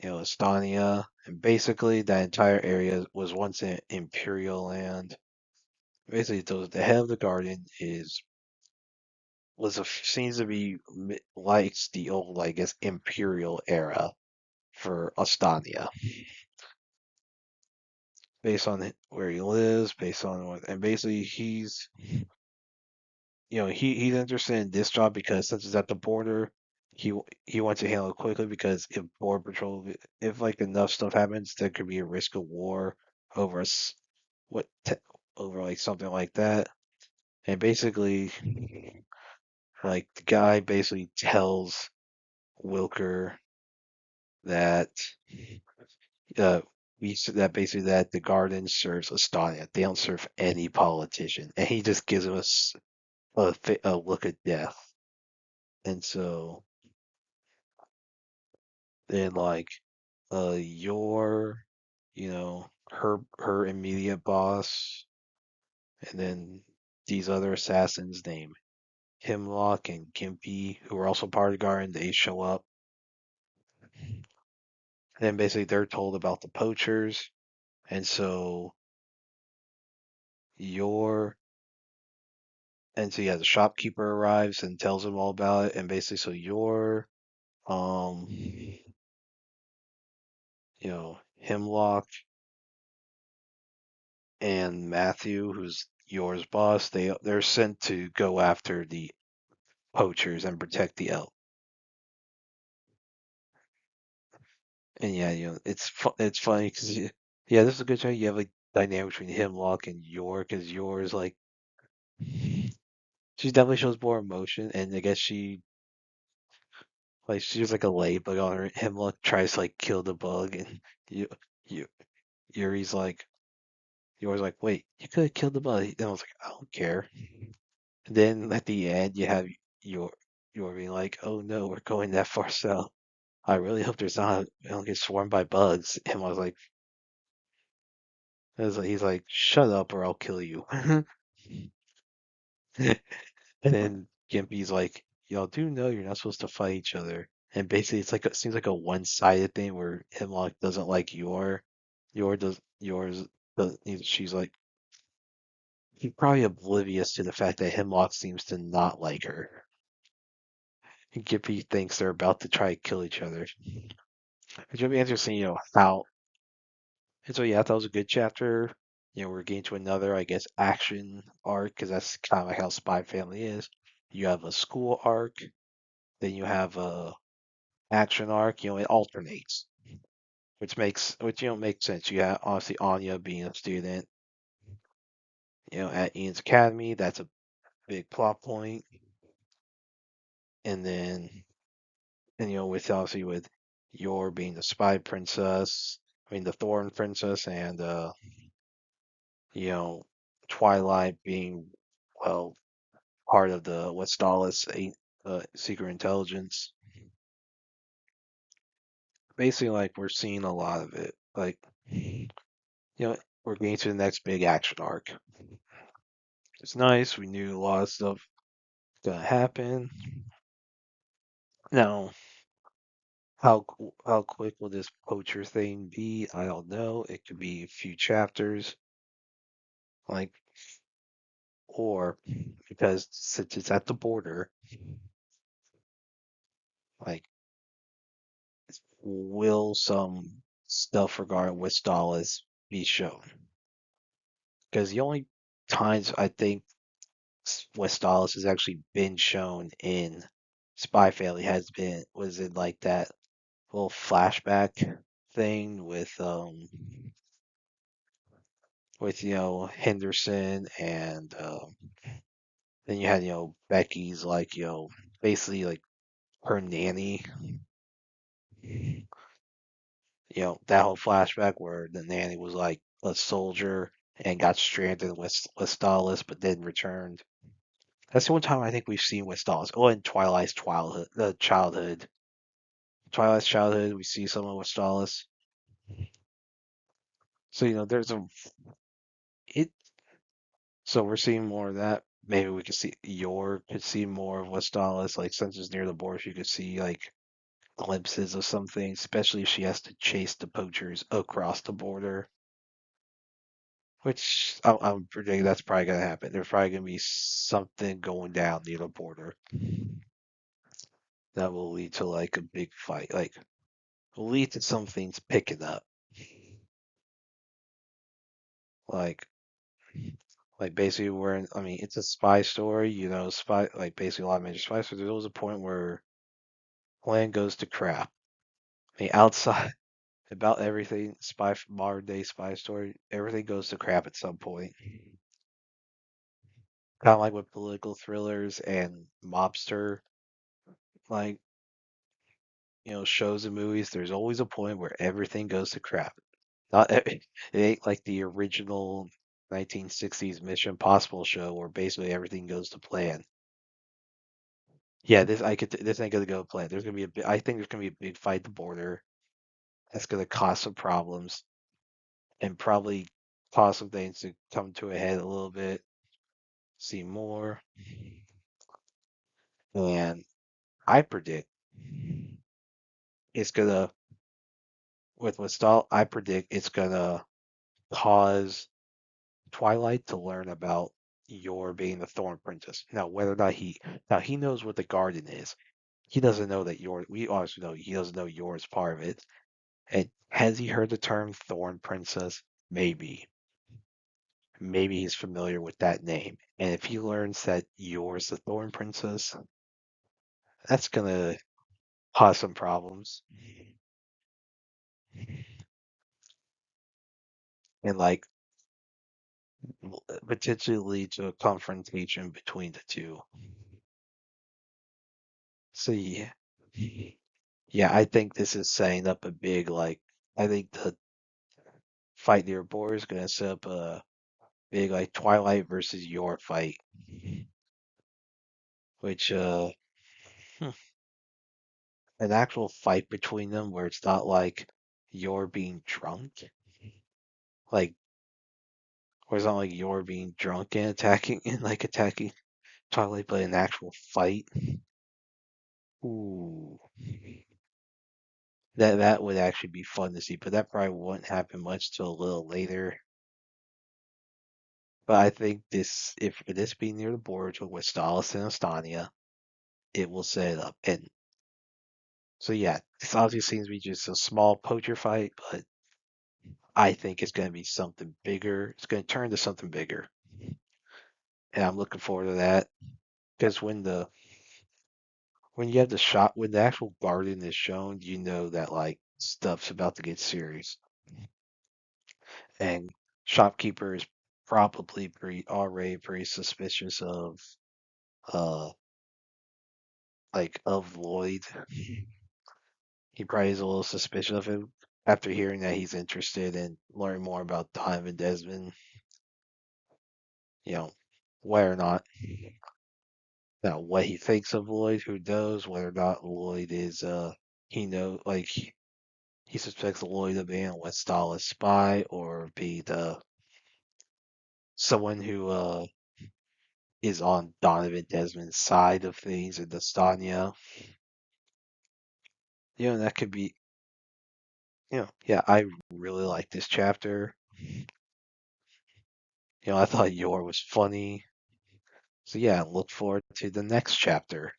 Estonia, and basically that entire area was once an imperial land. Basically, the head of the garden is seems to be likes the old, I guess, imperial era for Ostania, based on where he lives, based on what, and basically he's interested in this job because since it's at the border, he wants to handle it quickly because if border patrol, if like enough stuff happens, there could be a risk of war over us, what te- over like something like that. And basically, like the guy basically tells Wilker that uh that basically that the garden serves Estonia. They don't serve any politician, and he just gives him a look of death. And so then like your her immediate boss, and then these other assassins named Hemlock and Gimpy, who are also part of the guard, they show up. And then basically they're told about the poachers, and so your and so yeah, the shopkeeper arrives and tells them all about it, and basically so your Hemlock and Matthew, who's yours boss, they're sent to go after the poachers and protect the elk. And yeah, it's funny because yeah, this is a good show. You have like dynamic between Hemlock and Yor, because Yor is like she definitely shows more emotion, and I guess she's like a ladybug on her. Hemlock tries to like kill the bug, and you you Yuri's like Yor's like, wait, you could have killed the bug. And I was like, I don't care. And then at the end, you have Yor Yor being like, oh no, we're going that far south. I really hope we don't get swarmed by bugs. And I was like, he's like, shut up or I'll kill you. And then Gimpy's like, y'all do know you're not supposed to fight each other. And basically, it seems like a one-sided thing where Hemlock doesn't like Yor does yours. she's like she's probably oblivious to the fact that Hemlock seems to not like her. And Gippy thinks they're about to try to kill each other. It's gonna be interesting, how. And so yeah, that was a good chapter. We're getting to another, I guess, action arc because that's kind of like how Spy Family is. You have a school arc, then you have a action arc. It alternates, which makes sense. You got obviously Anya being a student, at Ian's Academy. That's a big plot point. And then, with obviously with Yor being the spy princess, I mean the Thorn princess, and you know, Twilight being well part of the Westalis secret intelligence. Basically, like we're seeing a lot of it. Like, we're getting to the next big action arc. It's nice. We knew a lot of stuff gonna happen. Now, how quick will this poacher thing be? I don't know. It could be a few chapters, like, or because since it's at the border, like, will some stuff regarding Westalis be shown? Because the only times I think Westalis has actually been shown in Spy Family was in like that little flashback thing with Henderson and then you had Becky's like basically like her nanny, that whole flashback where the nanny was like a soldier and got stranded with Westalis but then returned. That's the one time I think we've seen Westalis. Oh, in Twilight's childhood, we see some of Westalis. So there's a it. So we're seeing more of that. Maybe we could see more of Westalis. Like since it's near the border, you could see like glimpses of something, especially if she has to chase the poachers across the border. Which I'm predicting that's probably gonna happen. There's probably gonna be something going down near the border that will lead to like a big fight. Like will lead to some things picking up. Like basically I mean it's a spy story, spy like basically a lot of major spy stories. There was a point where land goes to crap. I mean outside about everything modern day spy story, everything goes to crap at some point. Kind of like with political thrillers and mobster like shows and movies. There's always a point where everything goes to crap. Not it ain't like the original 1960s Mission Impossible show where basically everything goes to plan. Yeah, this ain't gonna go to plan. There's gonna be I think there's gonna be a big fight at the border. That's gonna cause some problems and probably cause some things to come to a head a little bit. See more, and I predict it's gonna I predict it's gonna cause Twilight to learn about your being the Thorn Princess. Now he knows what the garden is. He doesn't know that your we obviously know he doesn't know yours part of it. And has he heard the term Thorn Princess? Maybe. Maybe he's familiar with that name. And if he learns that yours the Thorn Princess, that's gonna cause some problems. And like potentially lead to a confrontation between the two. So yeah. Yeah, I think this is setting up a big like I think the fight near Boar is gonna set up a big like Twilight versus Yor fight. Which hmm, an actual fight between them where it's not like Yor being drunk. Like where it's not like Yor being drunk and attacking Twilight, but an actual fight. Ooh. That would actually be fun to see, but that probably wouldn't happen much till a little later. But I think if this be near the border with Stalis and Estonia, it will set it up. And so yeah, this obviously seems to be just a small poacher fight, but I think it's going to be something bigger. It's going to turn to something bigger, and I'm looking forward to that. Because when you have the shot when the actual garden is shown, you know that like stuff's about to get serious. And shopkeeper is probably already pretty suspicious of uh of Lloyd. He probably is a little suspicious of him after hearing that he's interested in learning more about Donovan Desmond, you know, whether or not what he thinks of Lloyd, who knows whether or not Lloyd is he know like he suspects Lloyd of being a West Dallas spy or be the someone who is on Donovan Desmond's side of things in the Stanya. That could be yeah, I really like this chapter. I thought Yor was funny. So yeah, look forward to the next chapter.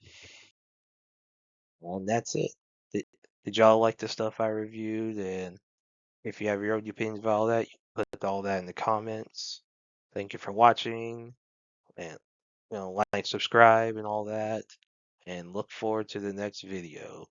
And that's it. Did, did y'all like the stuff I reviewed? And if you have your own opinions about all that, you can put all that in the comments. Thank you for watching, and like, subscribe, and all that. And look forward to the next video.